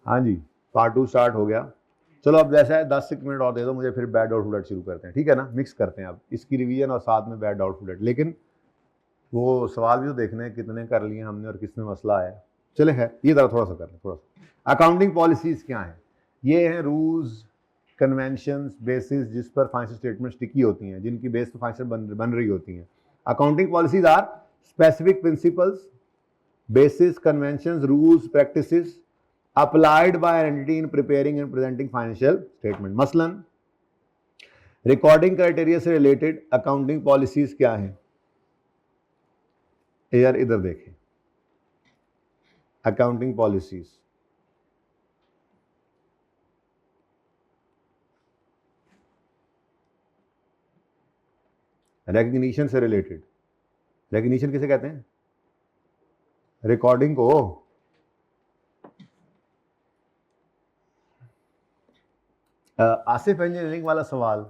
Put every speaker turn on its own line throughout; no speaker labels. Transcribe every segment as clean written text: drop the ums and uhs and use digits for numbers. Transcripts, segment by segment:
हाँ जी, part 2 start हो गया। चलो अब जैसा है 10 मिनट और दे दो मुझे, फिर बैड डाउटफुल डेट शुरू करते हैं, ठीक है ना? मिक्स करते हैं अब इसकी रिवीजन और साथ में बैड डाउटफुल डेट। लेकिन वो सवाल भी तो देखने हैं कितने कर लिए हमने और किसमें मसला आया। चले है ये थोड़ा सा कर लें, थोड़ा सा। अकाउंटिंग पॉलिसीज क्या है? ये हैं रूल्स, कन्वेंशंस, बेसिस जिस पर फाइनेंशियल स्टेटमेंट्स टिकी होती हैं, जिनकी बेस पर फाइनेंशियल बन रही होती हैं। Accounting policies are specific principles, basis, conventions, rules, practices applied by an entity in preparing and presenting financial statement. मसलन रिकॉर्डिंग क्राइटेरिया से रिलेटेड अकाउंटिंग पॉलिसीज क्या हैं? यार इधर देखें, अकाउंटिंग पॉलिसीज रिकग्निशन से रिलेटेड। रिकग्निशन किसे कहते हैं? रिकॉर्डिंग को। आसिफ इंजीनियरिंग वाला सवाल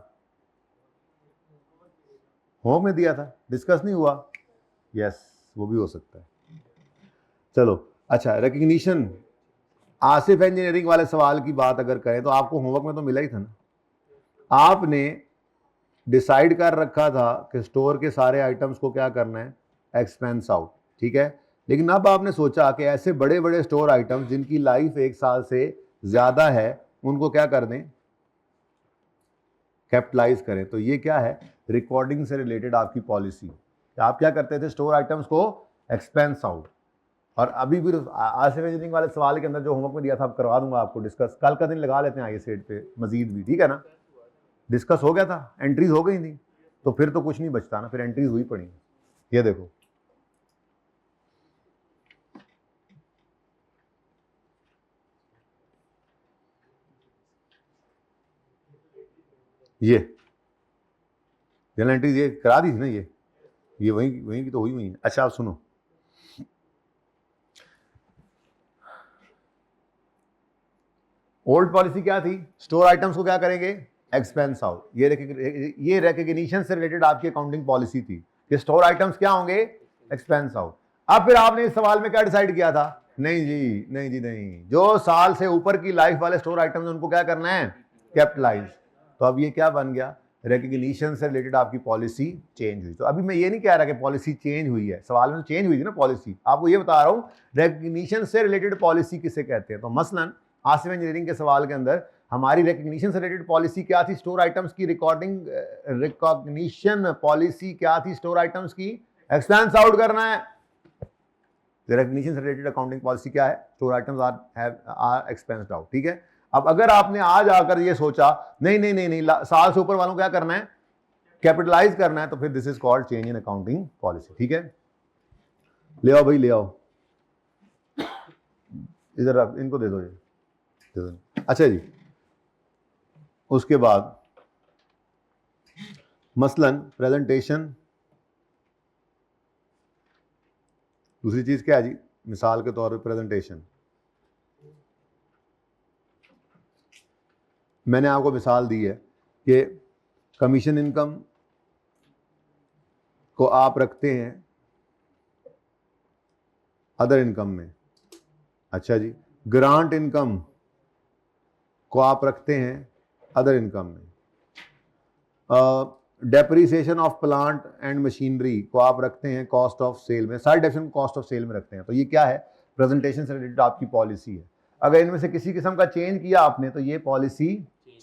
होम में दिया था, डिस्कस नहीं हुआ। यस, वो भी हो सकता है। चलो अच्छा, रिकग्निशन, आसिफ इंजीनियरिंग वाले सवाल की बात अगर करें तो आपको होमवर्क में तो मिला ही था ना। आपने डिसाइड कर रखा था कि स्टोर के सारे आइटम्स को क्या करना है, एक्सपेंस आउट, ठीक है। लेकिन अब आपने सोचा कि ऐसे बड़े बड़े स्टोर आइटम्स जिनकी लाइफ 1 साल से ज्यादा है उनको क्या कर दें, कैपिटलाइज करें। तो ये क्या है, रिकॉर्डिंग से रिलेटेड आपकी पॉलिसी। आप क्या करते थे, स्टोर आइटम्स को एक्सपेंस आउट। और अभी भी आसिफ इंजीनियरिंग वाले सवाल के अंदर जो होमवर्क में दिया था, करवा दूंगा आपको डिस्कस, कल का दिन लगा लेते हैं आगे सेट पे मजीद भी, ठीक है ना? डिस्कस हो गया था, एंट्रीज हो गई थी, तो फिर तो कुछ नहीं बचता ना, फिर एंट्रीज हुई पड़ी। ये देखो, ये जनरल एंट्रीज ये करा दी थी ना, ये वही वही की तो हुई हुई है। अच्छा आप सुनो, ओल्ड पॉलिसी क्या थी, स्टोर आइटम्स को क्या करेंगे, एक्सपेंस आउट। ये रिकग्निशन से रिलेटेड आपकी अकाउंटिंग पॉलिसी थी कि स्टोर आइटम्स क्या होंगे, एक्सपेंस आउट। अब फिर आपने इस सवाल में क्या डिसाइड किया था, नहीं जी नहीं जी नहीं, जो साल से ऊपर की लाइफ वाले स्टोर आइटम्स उनको क्या करना है, कैपिटलाइज। तो अब ये क्या बन गया, रिकग्निशन से रिलेटेड आपकी पॉलिसी चेंज हुई। तो अभी मैं ये नहीं कह रहा कि पॉलिसी चेंज हुई है, सवाल में तो चेंज हुई थी ना पॉलिसी, आपको ये बता रहा हूं रिकग्निशन से रिलेटेड पॉलिसी किसे कहते हैं। तो मसलन आसिफ इंजीनियरिंग के सवाल के अंदर हमारी रिकग्निशन से रिलेटेड पॉलिसी क्या थी, स्टोर आइटम्स की रिकॉर्डिंग, रिकॉग्निशन पॉलिसी क्या थी, स्टोर आइटम्स की एक्सपेंस आउट करना है। रिकग्निशन से रिलेटेड अकाउंटिंग पॉलिसी क्या है, स्टोर आइटम्स आर एक्सपेंस्ड आउट, ठीक है। अब अगर आपने आज आकर ये सोचा नहीं नहीं नहीं नहीं, साल से ऊपर वालों को क्या करना है, कैपिटलाइज करना है, तो फिर this is called change in accounting policy, ठीक है। ले आओ भाई ले आओ, इधर इनको दे दो ये। अच्छा जी, उसके बाद मसलन प्रेजेंटेशन, दूसरी चीज क्या है जी, मिसाल के तौर पे प्रेजेंटेशन। मैंने आपको मिसाल दी है कि कमीशन इनकम को आप रखते हैं अदर इनकम में, अच्छा जी, ग्रांट इनकम को आप रखते हैं अदर इनकम में, depreciation of plant and machinery को आप रखते हैं कॉस्ट ऑफ सेल में, सारी डेफिनेशन कॉस्ट ऑफ सेल में रखते हैं। तो ये क्या है, प्रेजेंटेशन से रिलेटेड आपकी पॉलिसी है। अगर इनमें से किसी किस्म का चेंज किया आपने तो ये पॉलिसी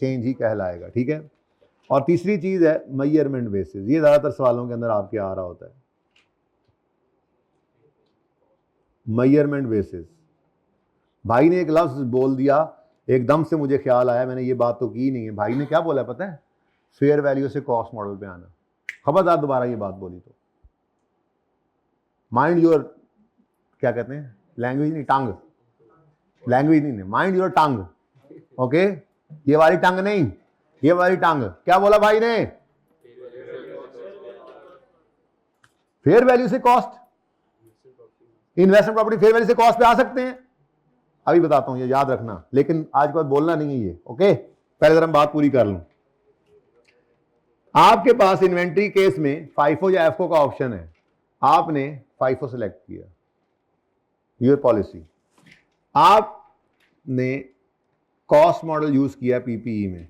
चेंज ही कहलाएगा, ठीक है। और तीसरी चीज है मेजरमेंट बेसिस, ये ज्यादातर सवालों के अंदर आपके आ रहा होता है, मेजरमेंट बेसिस। भाई ने एक लफ्ज बोल दिया, एकदम से मुझे ख्याल आया, मैंने ये बात तो की नहीं है। भाई ने क्या बोला पता है, फेयर वैल्यू से कॉस्ट मॉडल पे आना। खबरदार दोबारा ये बात बोली तो माइंड योर, क्या कहते हैं, लैंग्वेज नहीं टंग, लैंग्वेज नहीं, माइंड योर टंग, ओके। ये वाली टंग नहीं, ये वाली टंग। क्या बोला भाई ने, फेयर वैल्यू से cost, investment property fair value से कॉस्ट पे आ सकते हैं। अभी बताता हूं, ये याद रखना, लेकिन आज के बाद बोलना नहीं है ये, ओके। पहले जरा हम बात पूरी कर लूं। आपके पास इन्वेंट्री केस में फाइफो या एफओ का ऑप्शन है, आपने फाइफो सेलेक्ट किया, ये पॉलिसी। आप ने कॉस्ट मॉडल यूज किया पीपीई में,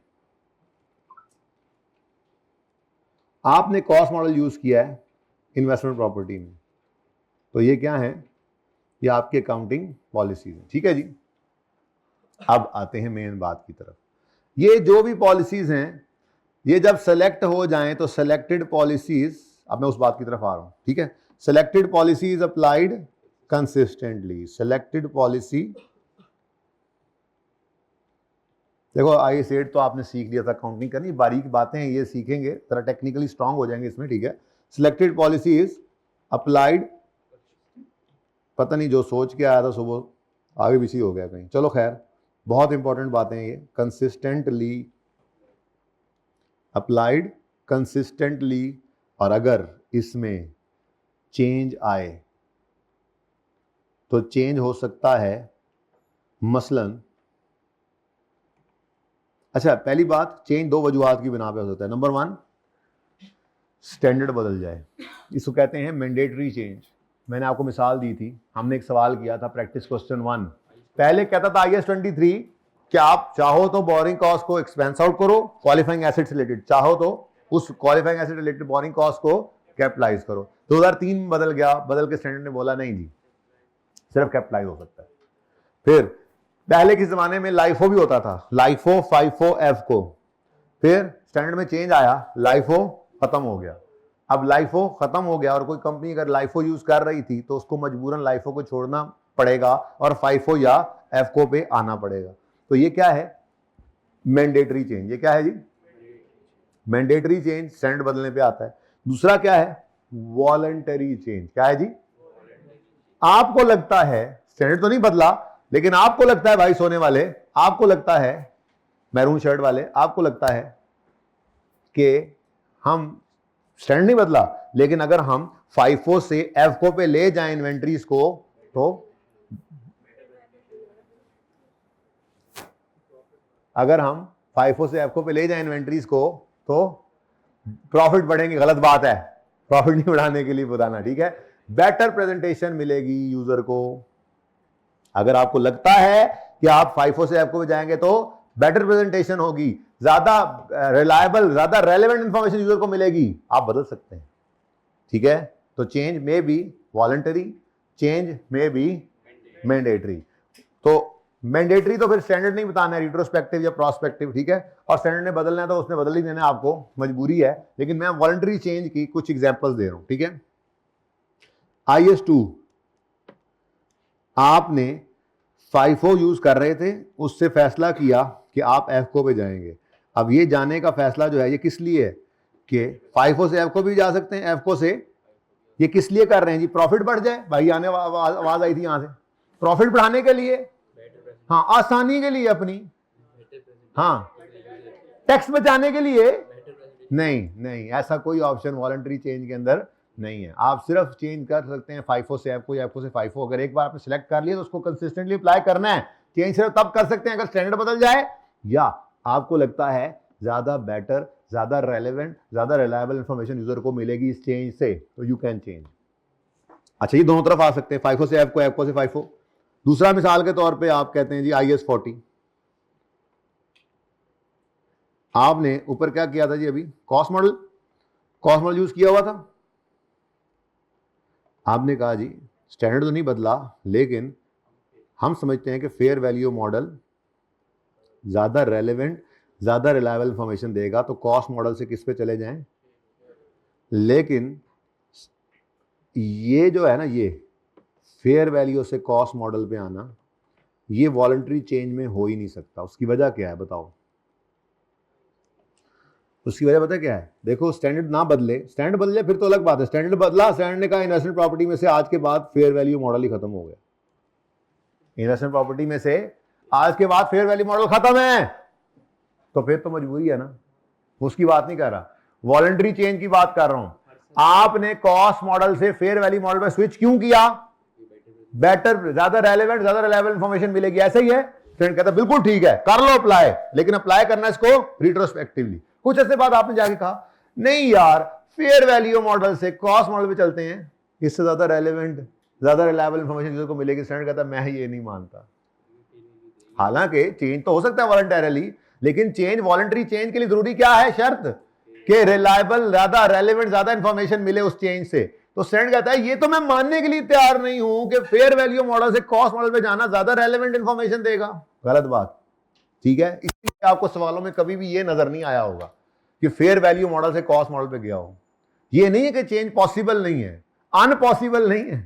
आपने कॉस्ट मॉडल यूज किया है इन्वेस्टमेंट प्रॉपर्टी में, तो ये क्या है, ये आपकी अकाउंटिंग पॉलिसीज है। ठीक है जी, अब आते हैं मेन बात की तरफ। ये जो भी पॉलिसीज हैं ये जब सेलेक्ट हो जाएं तो सेलेक्टेड पॉलिसीज, अब मैं उस बात की तरफ आ रहा हूं, ठीक है। Selected policies applied consistently, selected policy, देखो IAS 8 तो आपने सीख लिया था, काउंटिंग करनी, बारीक बातें हैं ये सीखेंगे, थोड़ा टेक्निकली स्ट्रांग हो जाएंगे इसमें, ठीक है। सिलेक्टेड पॉलिसी इज अप्लाइड, पता नहीं जो सोच के आया था सुबह आगे पीछे हो गया कहीं, चलो खैर, बहुत इंपॉर्टेंट बातें हैं ये। कंसिस्टेंटली अप्लाइड, कंसिस्टेंटली, और अगर इसमें चेंज आए तो चेंज हो सकता है, मसलन, अच्छा पहली बात, चेंज दो वजूहात की बिना पे हो सकता है। नंबर 1, स्टैंडर्ड बदल जाए, इसको कहते हैं मैंडेटरी चेंज। मैंने आपको मिसाल दी थी, हमने एक सवाल किया था प्रैक्टिस क्वेश्चन 1, पहले कहता था IAS 23 कि आप चाहो तो बोरिंग कॉस्ट को एक्सपेंस आउट करो, क्वालिफाइंग एसेट्स रिलेटेड, चाहो तो उस qualifying asset related borrowing cost को कैपिटलाइज करो। 2003 में बदल गया, बदल के स्टैंडर्ड ने बोला नहीं जी, सिर्फ कैपिटलाइज हो सकता है। फिर पहले के जमाने में लाइफो भी होता था, लाइफो, फाइफो, एफको, फिर स्टैंडर्ड में चेंज आया, लाइफो खत्म हो गया। अब लाइफो खत्म हो गया और कोई कंपनी अगर लाइफो यूज कर रही थी तो उसको मजबूरन लाइफो को छोड़ना पड़ेगा और फाइफो या एफको पे आना पड़ेगा। तो ये क्या है, मैंडेटरी चेंज। ये क्या है जी, मैंडेटरी चेंज, स्टैंडर्ड बदलने पे आता है। दूसरा क्या है, वॉलंटरी चेंज। क्या है जी, आपको लगता है स्टैंडर्ड तो नहीं बदला, लेकिन आपको लगता है भाई सोने वाले, आपको लगता है मैरून शर्ट वाले, आपको लगता है कि हम स्टैंडर्ड नहीं बदला, लेकिन अगर हम फाइफो से एफको पे ले जाएं इन्वेंट्रीज को, तो अगर हम फाइफो से एफको पे ले जाएं इन्वेंट्रीज को तो प्रॉफिट बढ़ेंगे। गलत बात है, प्रॉफिट नहीं बढ़ाने के लिए बताना, ठीक है। बेटर प्रेजेंटेशन मिलेगी यूजर को। अगर आपको लगता है कि आप फाइफो से एफको पे जाएंगे तो बेटर प्रेजेंटेशन होगी, ज्यादा रिलायबल, ज्यादा रेलेवेंट इंफॉर्मेशन यूजर को मिलेगी, आप बदल सकते हैं, ठीक है। तो चेंज में बी वॉलंटरी, चेंज में बी मैंडेटरी। तो मैंडेटरी तो फिर स्टैंडर्ड नहीं बताना है, रिट्रोस्पेक्टिव या प्रोस्पेक्टिव, ठीक है। और स्टैंडर्ड ने बदलना है तो उसने बदल ही देना है, आपको मजबूरी है। लेकिन मैं वॉलंटरी चेंज की कुछ एग्जांपल्स दे रहा हूं, ठीक है। IAS 2 आपने फाइफो यूज कर रहे थे, उससे फैसला किया कि आप एफको पे जाएंगे। अब ये जाने का फैसला जो है ये किस लिए है कि फाइफो से एफको भी जा सकते हैं, एफको से, ये किस लिए कर रहे हैं जी, प्रॉफिट बढ़ जाए। भाई आने आवाज आई थी यहां से, प्रॉफिट बढ़ाने के लिए, हाँ, आसानी के लिए अपनी, हाँ, टैक्स बचाने के लिए नहीं, नहीं, ऐसा कोई ऑप्शन वॉलंटरी चेंज के अंदर नहीं है। आप सिर्फ चेंज कर सकते हैं फाइफो से एफको या एफको से फाइफो। अगर एक बार आपने सिलेक्ट कर लिया तो उसको कंसिस्टेंटली अप्लाई करना है। चेंज सिर्फ तब कर सकते हैं अगर स्टैंडर्ड बदल जाए या आपको लगता है ज्यादा बेटर, ज्यादा रेलेवेंट, ज्यादा रिलायबल इंफॉर्मेशन यूजर को मिलेगी इस चेंज से, तो यू कैन चेंज। अच्छा, ये दोनों तरफ आ सकते हैं, फाइफो से एफको, एफको से फाइफो। दूसरा मिसाल के तौर पे आप कहते हैं जी IAS 40, आपने ऊपर क्या किया था जी, अभी कॉस्ट मॉडल यूज किया हुआ था। आपने कहा जी स्टैंडर्ड तो नहीं बदला, लेकिन हम समझते हैं कि फेयर वैल्यू मॉडल ज्यादा रेलेवेंट, ज्यादा रिलायबल इंफॉर्मेशन देगा, तो कॉस्ट मॉडल से किस पे चले जाएं। लेकिन ये जो है ना, ये फेयर वैल्यू से कॉस्ट मॉडल पे आना, ये वॉलंटरी चेंज में हो ही नहीं सकता। उसकी वजह क्या है बताओ, उसकी वजह पता क्या है, देखो स्टैंडर्ड ना बदले, स्टैंडर्ड बदले फिर तो अलग बात है, स्टैंडर्ड बदला, स्टैंडर्ड ने कहा इन्वेस्टमेंट प्रॉपर्टी में से आज के बाद फेयर वैल्यू मॉडल ही खत्म हो गया। इन्वेस्टमेंट प्रॉपर्टी में से आज के बाद फेयर वैल्यू मॉडल खत्म है, तो फिर तो मजबूरी है ना, उसकी बात नहीं कर रहा, वॉलंटरी चेंज की बात कर रहा हूं। आपने कॉस्ट मॉडल से फेयर वैल्यू मॉडल में स्विच क्यों किया, बेटर, ज्यादा रेलेवेंट, ज्यादा रिलायबल इंफॉर्मेशन मिलेगी, ऐसा ही है। फ्रेंड कहता बिल्कुल ठीक है, कर लो अप्लाई, लेकिन अप्लाई करना इसको रिट्रोस्पेक्टिवली। कुछ ऐसे बाद आपने जाके कहा नहीं यार, फेयर वैल्यू मॉडल से कॉस्ट मॉडल पे चलते हैं, इससे ज्यादा रेलेवेंट, ज्यादा रिलायबल इंफॉर्मेशन यूजर को मिलेगी। स्टैंडर्ड कहता मैं ये नहीं मानता। हालांकि चेंज तो हो सकता है वॉलंटरली, लेकिन चेंज वॉलंटरी चेंज के लिए जरूरी क्या है, शर्त कि रिलायबल, ज्यादा रेलेवेंट, ज्यादा इंफॉर्मेशन मिले उस चेंज से। तो स्टैंड कहता है ये तो मैं मानने के लिए तैयार नहीं हूं कि फेयर वैल्यू मॉडल से कॉस्ट मॉडल पे जाना ज्यादा रेलेवेंट इंफॉर्मेशन देगा। गलत बात, ठीक है। इसलिए आपको सवालों में कभी भी ये नजर नहीं आया होगा कि फेयर वैल्यू मॉडल से कॉस्ट मॉडल पे गया हो। ये नहीं है कि चेंज पॉसिबल नहीं है, अनपॉसिबल नहीं है,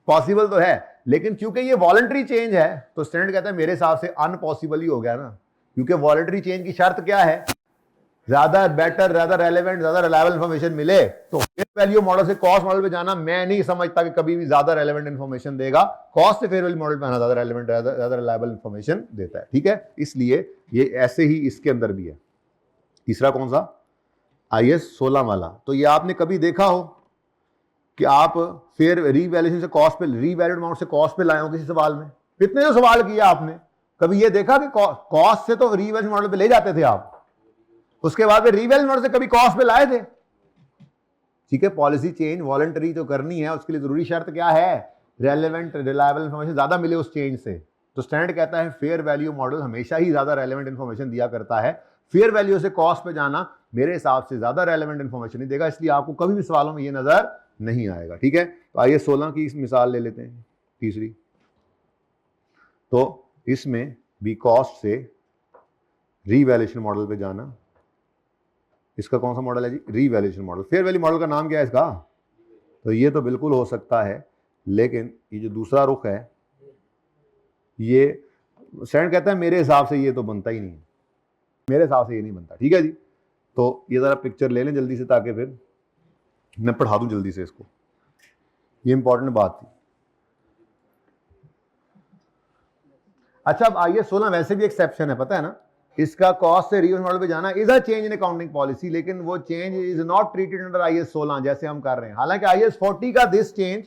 पॉसिबल तो है, लेकिन क्योंकि ये वॉलंटरी चेंज है तो स्टैंडर्ड कहता है मेरे हिसाब से अनपॉसिबल ही हो गया ना, क्योंकि वॉलंटरी चेंज की शर्त क्या है, ज्यादा बेटर, ज्यादा रेलेवेंट, ज्यादा रिलायबल इंफॉर्मेशन मिले। तो फेयर वैल्यू मॉडल से कॉस्ट मॉडल पे जाना मैं नहीं समझता कि कभी भी ज्यादा रेलेवेंट इंफॉर्मेशन देगा। कॉस्ट से फेयर वैल्यू मॉडल पे आना ज्यादा रेलेवेंट, ज्यादा रिलायबल इंफॉर्मेशन देता है, ठीक है। इसलिए ये ऐसे ही इसके अंदर भी है। तीसरा कौन सा, IS 16 वाला। तो ये आपने कभी देखा हो कि आप फेयर रीवैल्यूएशन से कॉस्ट पे, रीवैल्यूड अमाउंट से कॉस्ट पे लाए हो किसी सवाल में? कितने जो सवाल किया आपने, कभी ये देखा कि कॉस्ट से तो रीवैल्यूएशन मॉडल पे ले जाते थे आप, उसके बाद में रीवैल्यूएशन मॉडल से कभी कॉस्ट पे लाए थे? ठीक है, पॉलिसी चेंज वॉलंटरी तो करनी है, उसके लिए जरूरी शर्त क्या है, रेलेवेंट, रिलायबल इंफॉर्मेशन ज्यादा मिले उस चेंज से। तो स्टैंडर्ड कहता है फेयर वैल्यू मॉडल हमेशा ही ज्यादा रेलेवेंट इंफॉर्मेशन दिया करता है। फेयर वैल्यू से कॉस्ट पे जाना मेरे हिसाब से ज्यादा रेलेवेंट इंफॉर्मेशन नहीं देगा, इसलिए आपको कभी भी सवालों में ये नजर नहीं आएगा, ठीक है। तो आइए 16 की इस मिसाल ले लेते हैं, तीसरी। तो इसमें भी कॉस्ट से रीवैल्यूएशन मॉडल पे जाना, इसका कौन सा मॉडल है जी, revaluation model. Fair value model का नाम क्या है इसका? तो ये तो बिल्कुल हो सकता है, लेकिन ये जो दूसरा रुख है, ये स्टैंड कहता है मेरे हिसाब से ये तो बनता ही नहीं है, मेरे हिसाब से ये नहीं बनता, ठीक है जी। तो ये जरा पिक्चर ले लें जल्दी से, ताकि फिर मैं पढ़ा दूं जल्दी से इसको, ये इंपॉर्टेंट बात थी। अच्छा, अब IS 16 वैसे भी एक्सेप्शन है, पता है ना, इसका कॉस्ट से रीवैल्यूएशन मॉडल पे जाना is a change in accounting policy, लेकिन वो change is not treated under IS 16 जैसे हम कर रहे हैं। हालांकि IS 40 का दिस चेंज,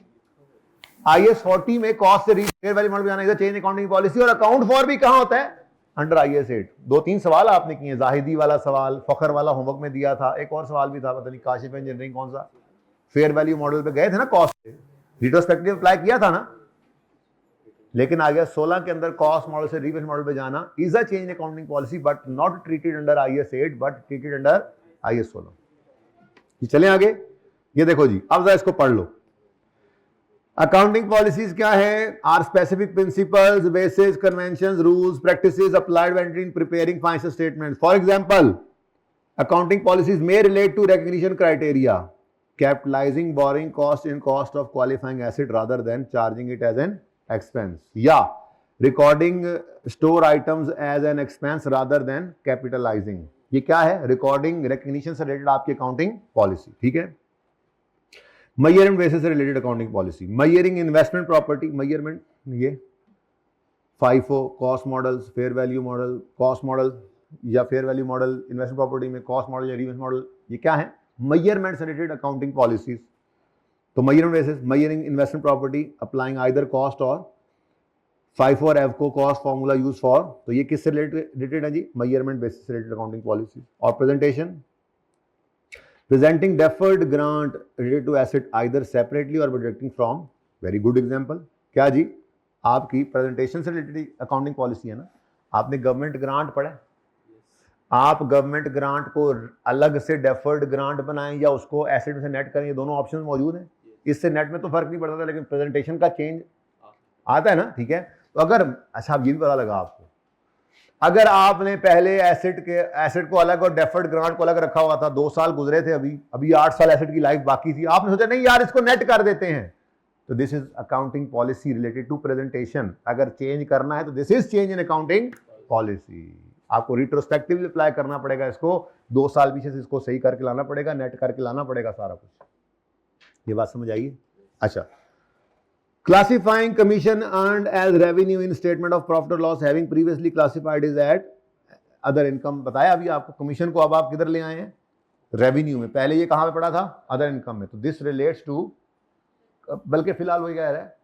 IS 40 में कॉस्ट से फेयर वैल्यू मॉडल पे जाना is a change accounting policy, और अकाउंट फॉर भी कहां होता है, अंडर IS 8। 2-3 सवाल आपने किए, जाहिदी वाला सवाल, फखर वाला होमवर्क में दिया था, एक और सवाल भी था, पता नहीं काशिफ इंजीनियरिंग कौन सा, फेयर वैल्यू मॉडल पे गए थे ना, कॉस्ट से रिट्रोस्पेक्टिव अप्लाई किया था ना। लेकिन आ गया 16 के अंदर कॉस्ट मॉडल से रीवैल्यूएशन मॉडल पे जाना is a change in accounting policy but not treated under IS 8 but treated under IS 16। चलें आगे, ये देखो जी, अब जरा इसको पढ़ लो। अकाउंटिंग पॉलिसीज क्या है, are specific principles, basis, conventions, rules, practices applied when in preparing financial statements. For example, accounting policies may relate to recognition criteria, capitalizing borrowing cost in cost of qualifying asset rather than charging it as an expense, या recording store items as an expense rather than capitalizing। ये क्या है, recording recognition से related आपकी accounting policy, ठीक है। Measurement basis से related accounting policy, measuring investment property, measurement, ये FIFO, cost models, fair value model, cost model या fair value model, investment property में कॉस्ट मॉडल या रीवेंस मॉडल, ये क्या है, मेजरमेंट से रिलेटेड अकाउंटिंग पॉलिसीज। तो measurement basis, measuring investment property, applying either cost और FIFO और EVCO cost formula use for, तो ये किससे रिलेटेड है जी, मेजरमेंट बेसिस से रिलेटेड अकाउंटिंग पॉलिसी। और presentation, presenting deferred grant related to asset either separately और deducting from, very good example, क्या जी, आपकी प्रेजेंटेशन से रिलेटेड अकाउंटिंग पॉलिसी है ना। आपने गवर्नमेंट ग्रांट पढ़ा, आप गवर्नमेंट ग्रांट को अलग से डेफर्ड ग्रांट बनाएं या उसको एसेट में से नेट करें, ये दोनों ऑप्शन मौजूद हैं। इससे नेट में तो फर्क नहीं पड़ता था, लेकिन प्रेजेंटेशन का चेंज आता है ना, ठीक है। तो अगर, अच्छा अब ये भी पता लगा आपको, अगर आपने पहले एसेट को अलग और डेफर्ड ग्रांट को अलग रखा हुआ था, 2 साल गुजरे थे, अभी 8 साल एसेट की लाइफ बाकी थी, आपने सोचा नहीं यार इसको नेट कर देते हैं, तो this is accounting policy related to presentation. अगर चेंज करना है तो this is change in accounting policy. आपको रिट्रोस्पेक्टिवली अप्लाई करना पड़ेगा इसको, 2 साल पीछे से इसको सही करके लाना पड़ेगा, नेट करके लाना पड़ेगा सारा कुछ। ये बात समझ आइए। अच्छा, classifying commission earned as revenue in statement of profit और loss having previously classified is at other income. बताया अभी आपको, कमीशन को अब आप किधर ले आए हैं, रेवेन्यू में, पहले ये कहां पे पड़ा था, अदर इनकम में। तो दिस रिलेट्स टू, बल्कि फिलहाल वही कह रहा है,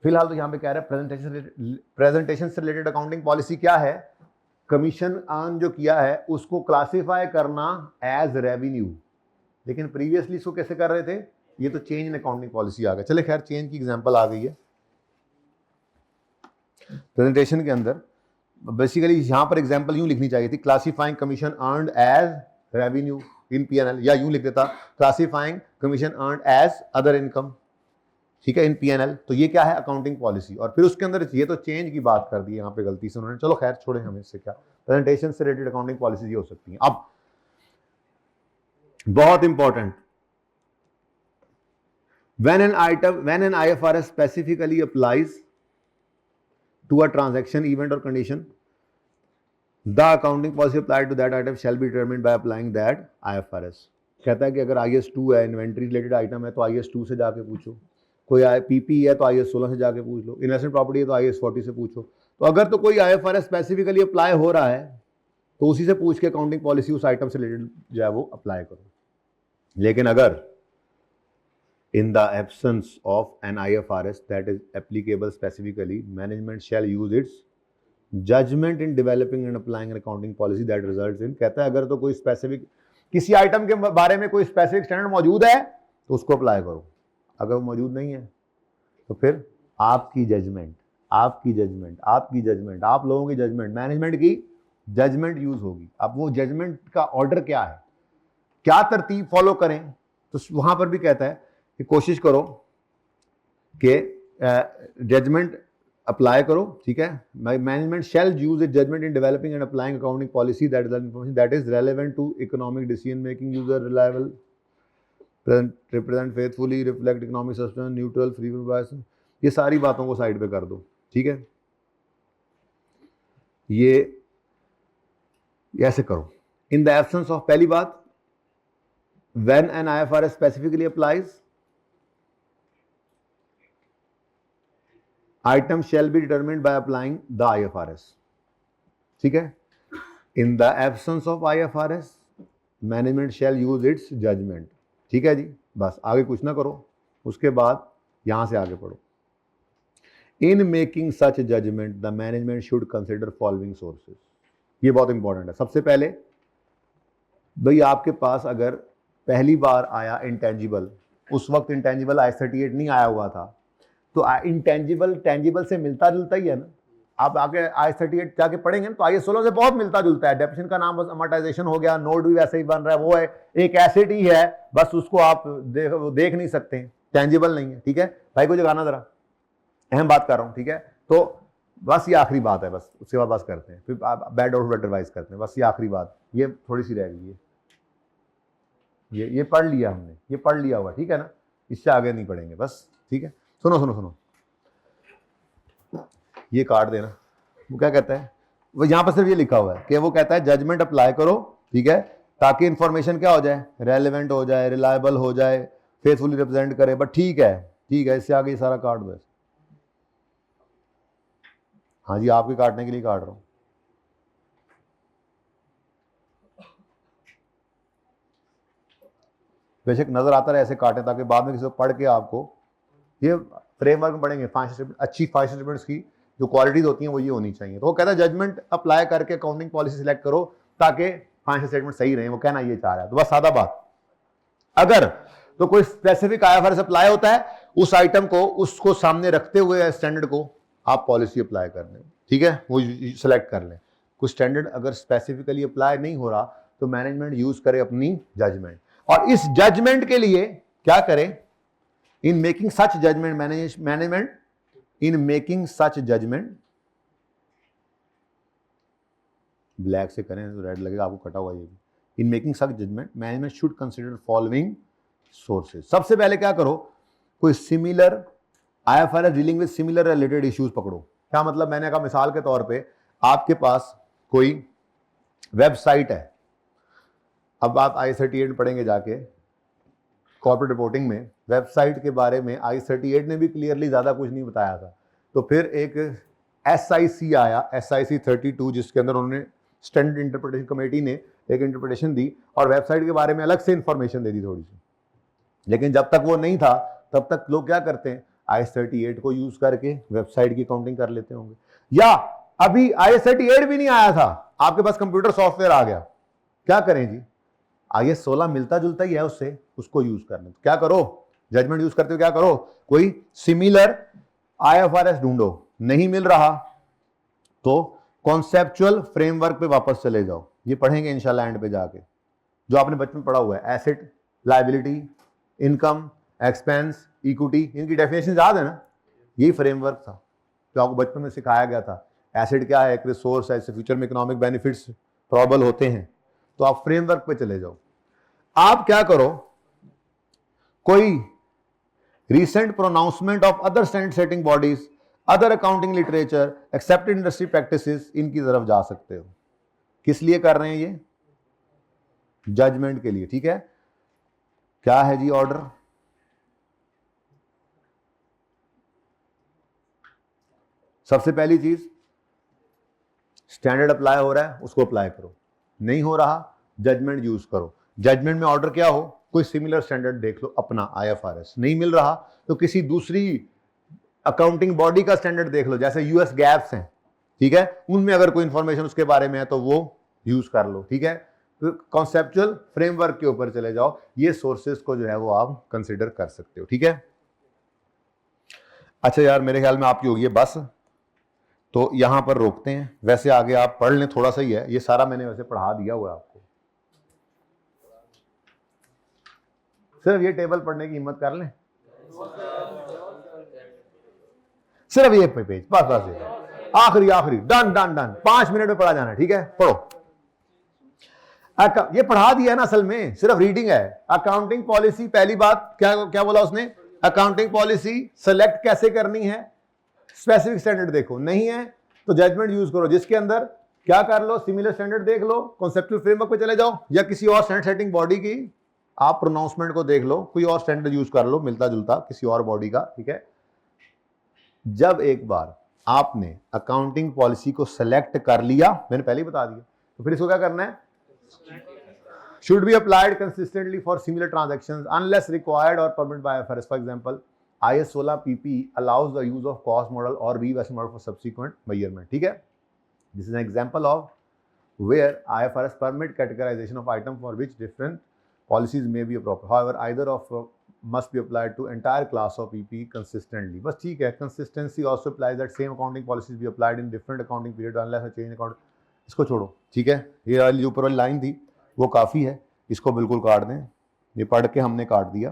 फिलहाल तो यहां पे कह रहा है प्रेजेंटेशन से रिलेटेड अकाउंटिंग पॉलिसी क्या है, कमीशन अर्न जो किया है उसको क्लासिफाई करना एज रेवेन्यू। लेकिन प्रीवियसली इसको कैसे कर रहे थे, ये तो चेंज इन अकाउंटिंग पॉलिसी आ गया। चले खैर, चेंज की एग्जांपल आ गई है प्रेजेंटेशन के अंदर। बेसिकली यहां पर एग्जांपल यूं लिखनी चाहिए थी, classifying commission earned as revenue in PNL, या यूं लिख देता classifying commission earned as other income, ठीक है, इन पीएनएल। तो ये क्या है, अकाउंटिंग पॉलिसी। और फिर उसके अंदर ये तो चेंज की बात कर दी यहाँ पे गलती से उन्होंने, चलो खैर छोड़े, हमें इससे क्या, प्रेजेंटेशन से रिलेटेड अकाउंटिंग पॉलिसी ये हो सकती है। अब बहुत important, when an IFRS specifically applies to a transaction, event or condition, the accounting policy applied to that item shall be determined by applying that IFRS। कहता है कि अगर IS2 है, इन्वेंट्री रिलेटेड आइटम है, तो IS2 से जाके पूछो, कोई PP है तो IS16 से जाके पूछ लो, इन्वेस्टमेंट प्रॉपर्टी है तो IS40 से पूछो। तो अगर तो कोई IFRS स्पेसिफिकली अप्लाई हो रहा है तो उसी से पूछ के अकाउंटिंग पॉलिसी उस आइटम से रिलेटेड जो है वो अप्लाई करो। लेकिन अगर in the absence of an IFRS that is applicable specifically, management shall use its judgment in developing and applying an accounting policy that results in, कहता है अगर तो कोई स्पेसिफिक किसी आइटम के बारे में कोई स्पेसिफिक स्टैंडर्ड मौजूद है तो उसको अप्लाई करो, अगर वो मौजूद नहीं है तो फिर आपकी जजमेंट, आपकी जजमेंट, आपकी जजमेंट, आप लोगों की जजमेंट, मैनेजमेंट की जजमेंट यूज होगी। अब वो जजमेंट का ऑर्डर क्या है, क्या तरतीब फॉलो करें, तो वहां पर भी कहता है कि कोशिश करो कि जजमेंट अप्लाई करो, ठीक है। Management shall use it judgement in developing and applying accounting policy that is relevant to economic decision making, user reliable, represent faithfully, reflect economic sustain, neutral, free from bias. ये सारी बातों को side पे कर दो, ठीक है। ये ऐसे करो। इन द एब्सेंस ऑफ, पहली बात, when an IFRS specifically applies, item shall be determined by applying the IFRS, ठीक है। in the absence of IFRS management shall use its judgment, ठीक है जी। बस आगे कुछ ना करो, उसके बाद यहां से आगे पढ़ो। in making such judgment the management should consider following sources। ये बहुत इंपॉर्टेंट है। सबसे पहले भाई आपके पास अगर पहली बार आया इंटेंजिबल, उस वक्त इंटेंजिबल I-38 नहीं आया हुआ था, तो इंटेंजिबल टेंजिबल से मिलता जुलता ही है ना। आप आगे I-38 जाके पढ़ेंगे ना तो IS16 से बहुत मिलता जुलता है। डेफिनेशन का नाम बस अमोर्टाइजेशन हो गया, नोट भी वैसे ही बन रहा है, वो है एक एसेट ही है, बस उसको आप देख नहीं सकते, टेंजिबल नहीं है, ठीक है। भाई को जगाना जरा, अहम बात कर रहा हूँ, ठीक है। तो बस ये आखिरी बात है, बस उसके बाद बस करते हैं, फिर बैड और बेटर रिवाइज करते हैं। बस ये आखिरी बात, ये थोड़ी सी रह गई है, ये पढ़ लिया हमने, ये पढ़ लिया हुआ, ठीक है ना, इससे आगे नहीं पढ़ेंगे बस, ठीक है। सुनो सुनो सुनो, ये काट देना। वो क्या कहता है, वो यहां पर सिर्फ ये लिखा हुआ है कि वो कहता है जजमेंट अप्लाई करो, ठीक है, ताकि इंफॉर्मेशन क्या हो जाए, रेलेवेंट हो जाए, रिलायबल हो जाए, फेथफुली रिप्रेजेंट करे। बट ठीक है, ठीक है, इससे आगे ये सारा काट दो। हाँ जी, आपके काटने के लिए काट रहा हूं। बेशक नजर आता रहे ऐसे काटें, ताकि बाद में किसी को पढ़ के आपको ये फ्रेमवर्क में पढ़ेंगे। अच्छी फाइनेंशियल स्टेटमेंट्स की जो क्वालिटीज होती हैं वो ये होनी चाहिए। तो वो कहता है जजमेंट अप्लाई करके अकाउंटिंग पॉलिसी सिलेक्ट करो ताकि फाइनेंशियल स्टेटमेंट सही रहे, वो कहना ये चाह रहा है। तो बस सादा बात, अगर तो कोई स्पेसिफिक IFRS अप्लाई होता है, उस आइटम को उसको सामने रखते हुए स्टैंडर्ड को आप पॉलिसी अप्लाई कर लें, ठीक है, वो सिलेक्ट कर लें। कुछ स्टैंडर्ड अगर स्पेसिफिकली अप्लाई नहीं हो रहा तो मैनेजमेंट यूज करे अपनी जजमेंट, और इस जजमेंट के लिए क्या करें, in making such judgment, management in making such judgment, black से करें तो रेड लगेगा आपको, कटा हुआ ये भी। in making such judgment management should consider following sources। सबसे पहले क्या करो, कोई similar IFRS dealing with similar related issues पकड़ो। क्या मतलब, मैंने कहा मिसाल के तौर पे आपके पास कोई वेबसाइट है, अब आप I-38 पढ़ेंगे जाके कॉर्पोरेट रिपोर्टिंग में, वेबसाइट के बारे में I-38 ने भी क्लियरली ज़्यादा कुछ नहीं बताया था। तो फिर एक SIC आया, SIC 32, जिसके अंदर उन्होंने स्टैंडर्ड इंटरप्रिटेशन कमेटी ने एक इंटरप्रिटेशन दी और वेबसाइट के बारे में अलग से इंफॉर्मेशन दे दी थोड़ी सी। लेकिन जब तक वो नहीं था तब तक लोग क्या करते हैं, I-38 को यूज करके वेबसाइट की काउंटिंग कर लेते होंगे। या अभी I-38 भी नहीं आया था, आपके पास कंप्यूटर सॉफ्टवेयर आ गया, क्या करें जी, IS16 मिलता जुलता ही है उससे, उसको यूज करना। तो क्या करो, जजमेंट यूज करते हो क्या करो, कोई सिमिलर IFRS ढूंढो। नहीं मिल रहा तो कॉन्सेप्चुअल फ्रेमवर्क पे वापस चले जाओ, ये पढ़ेंगे इंशाल्लाह एंड पे जाके, जो आपने बचपन में पढ़ा हुआ है, asset, liability, income, expense, equity, इनकी डेफिनेशन याद है ना, यही फ्रेमवर्क था जो आपको बचपन में सिखाया गया था। एसेट क्या है, एक रिसोर्स है, इससे फ्यूचर में इकोनॉमिक बेनिफिट्स प्रॉबल होते हैं। तो आप फ्रेमवर्क पे चले जाओ। आप क्या करो, कोई recent pronouncement of other standard setting bodies, other accounting literature, accepted industry practices, इनकी तरफ जा सकते हो। किस लिए कर रहे हैं ये? जजमेंट के लिए, ठीक है। क्या है जी ऑर्डर? सबसे पहली चीज, स्टैंडर्ड अप्लाई हो रहा है उसको अप्लाई करो, नहीं हो रहा जजमेंट यूज करो। जजमेंट में ऑर्डर क्या हो, कोई सिमिलर स्टैंडर्ड देख लो अपना IFRS, नहीं मिल रहा तो किसी दूसरी अकाउंटिंग बॉडी का स्टैंडर्ड देख लो, जैसे US गैप्स हैं, ठीक है, उनमें अगर कोई इंफॉर्मेशन उसके बारे में है तो वो यूज कर लो, ठीक है। तो कॉन्सेप्चुअल फ्रेमवर्क के ऊपर चले जाओ, ये सोर्सेस को जो है वो आप कंसिडर कर सकते हो, ठीक है। अच्छा यार, मेरे ख्याल में आपकी होगी है बस, तो यहां पर रोकते हैं। वैसे आगे आप पढ़ लें, थोड़ा सा ही है, ये सारा मैंने वैसे पढ़ा दिया हुआ है आपको, सिर्फ ये टेबल पढ़ने की हिम्मत कर लें, सिर्फ ये पेज, बस बस ये आखिरी आखिरी, डन डन डन, 5 मिनट में पढ़ा जाना है, ठीक है। पढ़ो, ये पढ़ा दिया ना, असल में सिर्फ रीडिंग है। अकाउंटिंग पॉलिसी, पहली बात क्या क्या बोला उसने, अकाउंटिंग पॉलिसी सेलेक्ट कैसे करनी है, स्पेसिफिक स्टैंडर्ड देखो, नहीं है तो जजमेंट यूज करो, जिसके अंदर क्या कर लो, सिमिलर स्टैंडर्ड देख लो, कॉन्सेप्चुअल फ्रेमवर्क पे चले जाओ, या किसी और स्टैंडर्ड सेटिंग बॉडी की आप प्रोनाउंसमेंट को देख लो, कोई और स्टैंडर्ड यूज कर लो मिलता जुलता किसी और बॉडी का, ठीक है। जब एक बार आपने अकाउंटिंग पॉलिसी को सेलेक्ट कर लिया, मैंने पहले ही बता दिया, तो फिर इसको क्या करना है, should be applied consistently for similar transactions unless required or permitted by IFRS. For example, IS 16 PP allows the use of cost model or revaluation model for subsequent measurement, ठीक है। This is an example of where IFRS permit categorization of item for which different policies may be appropriate. However, either of must be applied to entire class of PP consistently. बस ठीक है, consistency also applies that same accounting policies be applied in different accounting period unless a change account. इसको छोड़ो, ठीक है, ये वाली जो ऊपर वाली लाइन थी वो काफी है, इसको बिल्कुल काट दें, ये पढ़ के हमने काट दिया।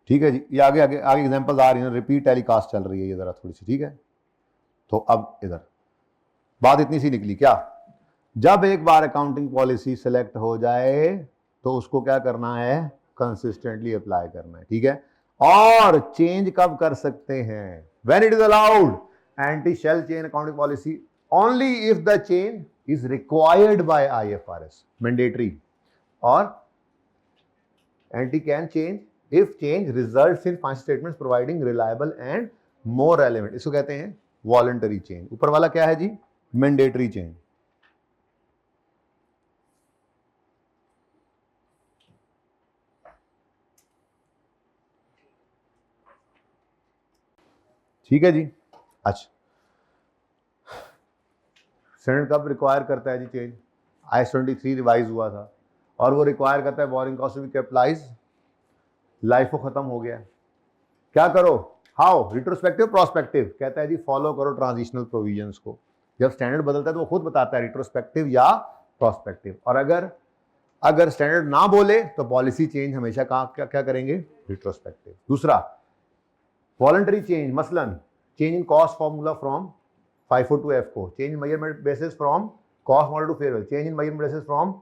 ठीक है जी, ये आगे आगे आगे एग्जांपल्स आ रही हैं, रिपीट टेलीकास्ट चल रही है ये जरा थोड़ी सी, ठीक है। तो अब इधर बात इतनी सी निकली क्या, जब एक बार अकाउंटिंग पॉलिसी सेलेक्ट हो जाए तो उसको क्या करना है, कंसिस्टेंटली अप्लाई करना है, ठीक है। और चेंज कब कर सकते हैं, when it is allowed, entity shall change accounting policy only if the change is required by IFRS, mandatory, और entity can change if change results in financial statements providing reliable and more relevant, इसको कहते हैं voluntary change। ऊपर वाला क्या है जी, mandatory change। ठीक है जी। अच्छा, स्टैंडर्ड कब रिक्वायर करता है जी चेंज, IS 23 रिवाइज हुआ था, और वो रिक्वायर करता है बोरिंग कॉस्ट भी कैपिटलाइज, लाइफ को खत्म हो गया, क्या करो, हाउ, रिट्रोस्पेक्टिव प्रोस्पेक्टिव, कहता है जी फॉलो करो ट्रांजिशनल प्रोविजंस को। जब स्टैंडर्ड बदलता है तो वो खुद बताता है रिट्रोस्पेक्टिव या प्रोस्पेक्टिव, और अगर स्टैंडर्ड ना बोले तो पॉलिसी चेंज हमेशा क्या करेंगे, रिट्रोस्पेक्टिव। दूसरा, वॉलंटरी चेंज, मसलन change in cost formula from 542F को, change in measurement basis from cost model to fair value, change in measurement basis from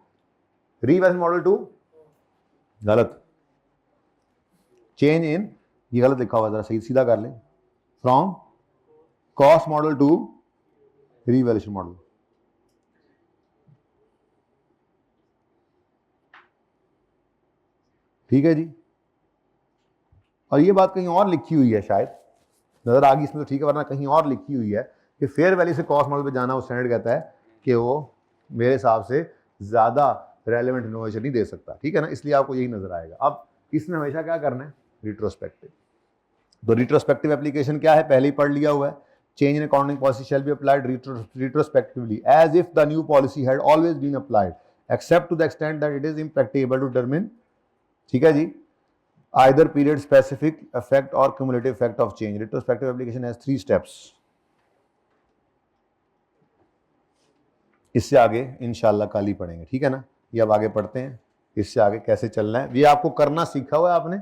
revaluation model to, गलत, चेंज इन, ये गलत लिखा हुआ, जरा सही सीधा कर लें, from cost model to revaluation model. ठीक है जी, और ये बात कहीं और लिखी हुई है, शायद नजर आ गई इसमें तो ठीक है, वरना कहीं और लिखी हुई है कि फेयर वैल्यू से कॉस्ट मॉडल पे जाना, वो स्टैंडर्ड कहता है कि वो मेरे हिसाब से ज्यादा रेलेवेंट इनोवेशन नहीं दे सकता, ठीक है ना, इसलिए आपको यही नजर आएगा। अब इसमें हमेशा क्या करना है, रिट्रोस्पेक्टिव। तो रिट्रोस्पेक्टिव एप्लीकेशन क्या है, पहले ही पढ़ लिया हुआ है, change in accounting policy shall be applied retrospectively as if the new policy had always been applied except to the extent that it is impracticable to determine, ठीक है जी, आइदर पीरियड स्पेसिफिक इफेक्ट और cumulative effect of change. Retrospective application has 3 steps. इससे आगे इंशाल्लाह कल ही पढ़ेंगे, ठीक है ना। ये अब आगे पढ़ते हैं, इससे आगे कैसे चलना है ये आपको करना सीखा हुआ है आपने,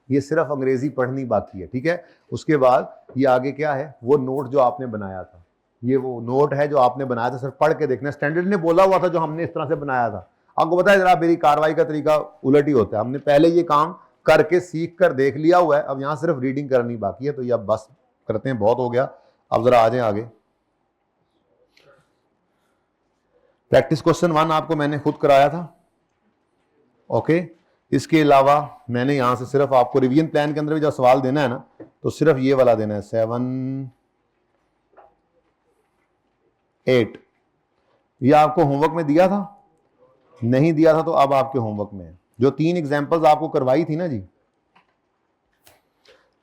ये सिर्फ अंग्रेजी पढ़नी बाकी है, ठीक है। उसके बाद ये आगे क्या है, वो नोट जो आपने बनाया था, ये वो नोट है जो आपने बनाया था, सिर्फ पढ़ के देखना। स्टैंडर्ड ने बोला हुआ था जो हमने इस तरह से बनाया था, आपको पता है जरा मेरी कार्रवाई का तरीका उलट ही होता है। हमने पहले ये काम करके सीख कर देख लिया हुआ है, अब यहाँ सिर्फ रीडिंग करनी बाकी है। तो ये अब बस करते हैं, बहुत हो गया, अब जरा आ जाए आगे। प्रैक्टिस क्वेश्चन 1 आपको मैंने खुद कराया था, ओके। इसके अलावा मैंने यहां से सिर्फ आपको रिवीजन प्लान के अंदर भी जब सवाल देना है ना, तो सिर्फ ये वाला देना है 7, 8। ये आपको होमवर्क में दिया था, नहीं दिया था तो अब आपके होमवर्क में है। जो 3 एग्जांपल्स आपको करवाई थी ना जी,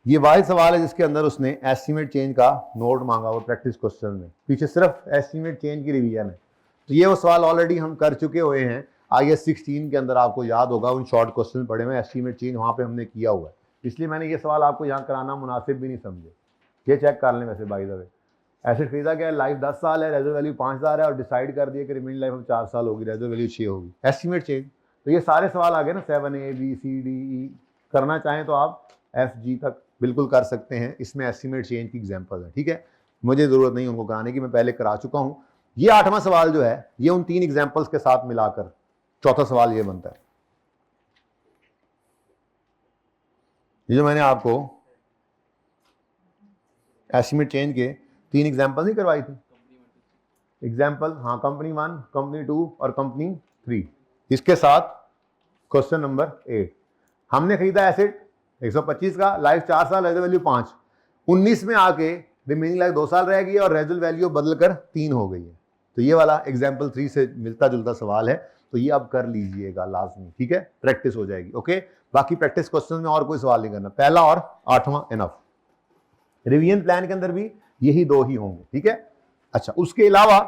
ये वाहिद सवाल है जिसके अंदर उसने एस्टीमेट चेंज का नोट मांगा वो प्रैक्टिस क्वेश्चन में, पीछे सिर्फ एस्टीमेट चेंज की रिवीजन है। तो ये वो सवाल ऑलरेडी हम कर चुके हुए हैं IAS 16 के अंदर, आपको याद होगा उन शॉर्ट क्वेश्चन पढ़े हुए, एस्टीमेट चेंज वहां पे हमने किया हुआ है, इसलिए मैंने ये सवाल आपको यहाँ कराना मुनासिब भी नहीं समझे। ये चेक कर लें। वैसे बाय द वे एसेट खरीदा क्या है, लाइफ 10 साल है, रेजर वैल्यू 5000 है और डिसाइड कर दिया कि रिमेनिंग लाइफ में 4 साल होगी, रेजर वैल्यू 6 होगी, एस्टीमेट चेंज। तो ये सारे सवाल आ गए ना, 7A B C D E। करना चाहें तो आप FG तक बिल्कुल कर सकते हैं, इसमें एस्टीमेट चेंज की एग्जाम्पल है, ठीक है। मुझे जरूरत नहीं उनको कराने की, मैं पहले करा चुका हूँ। ये 8वां सवाल जो है ये उन 3 एग्जाम्पल्स के साथ मिलाकर चौथा सवाल ये बनता है। ये जो मैंने आपको एस्टीमेट चेंज के 3 एग्जाम्पल नहीं करवाई थी, एग्जाम्पल, हाँ, कंपनी 1, कंपनी 2 और कंपनी 3, इसके साथ क्वेश्चन नंबर 8। हमने खरीदा एसेट 125 का, लाइफ 4 साल, रेजल वैल्यू 5, 19 में आके रिमेनिंग लाइफ 2 साल रह गई और रेजल वैल्यू बदलकर 3 हो गई है। तो ये वाला एग्जाम्पल 3 से मिलता जुलता सवाल है, तो ये अब कर लीजिएगा लाजमी, ठीक है, प्रैक्टिस हो जाएगी, ओके। बाकी प्रैक्टिस क्वेश्चन में और कोई सवाल नहीं करना, पहला और 8वां इनफ। रिवीजन प्लान के अंदर भी यही 2 ही होंगे, ठीक है। अच्छा, उसके अलावा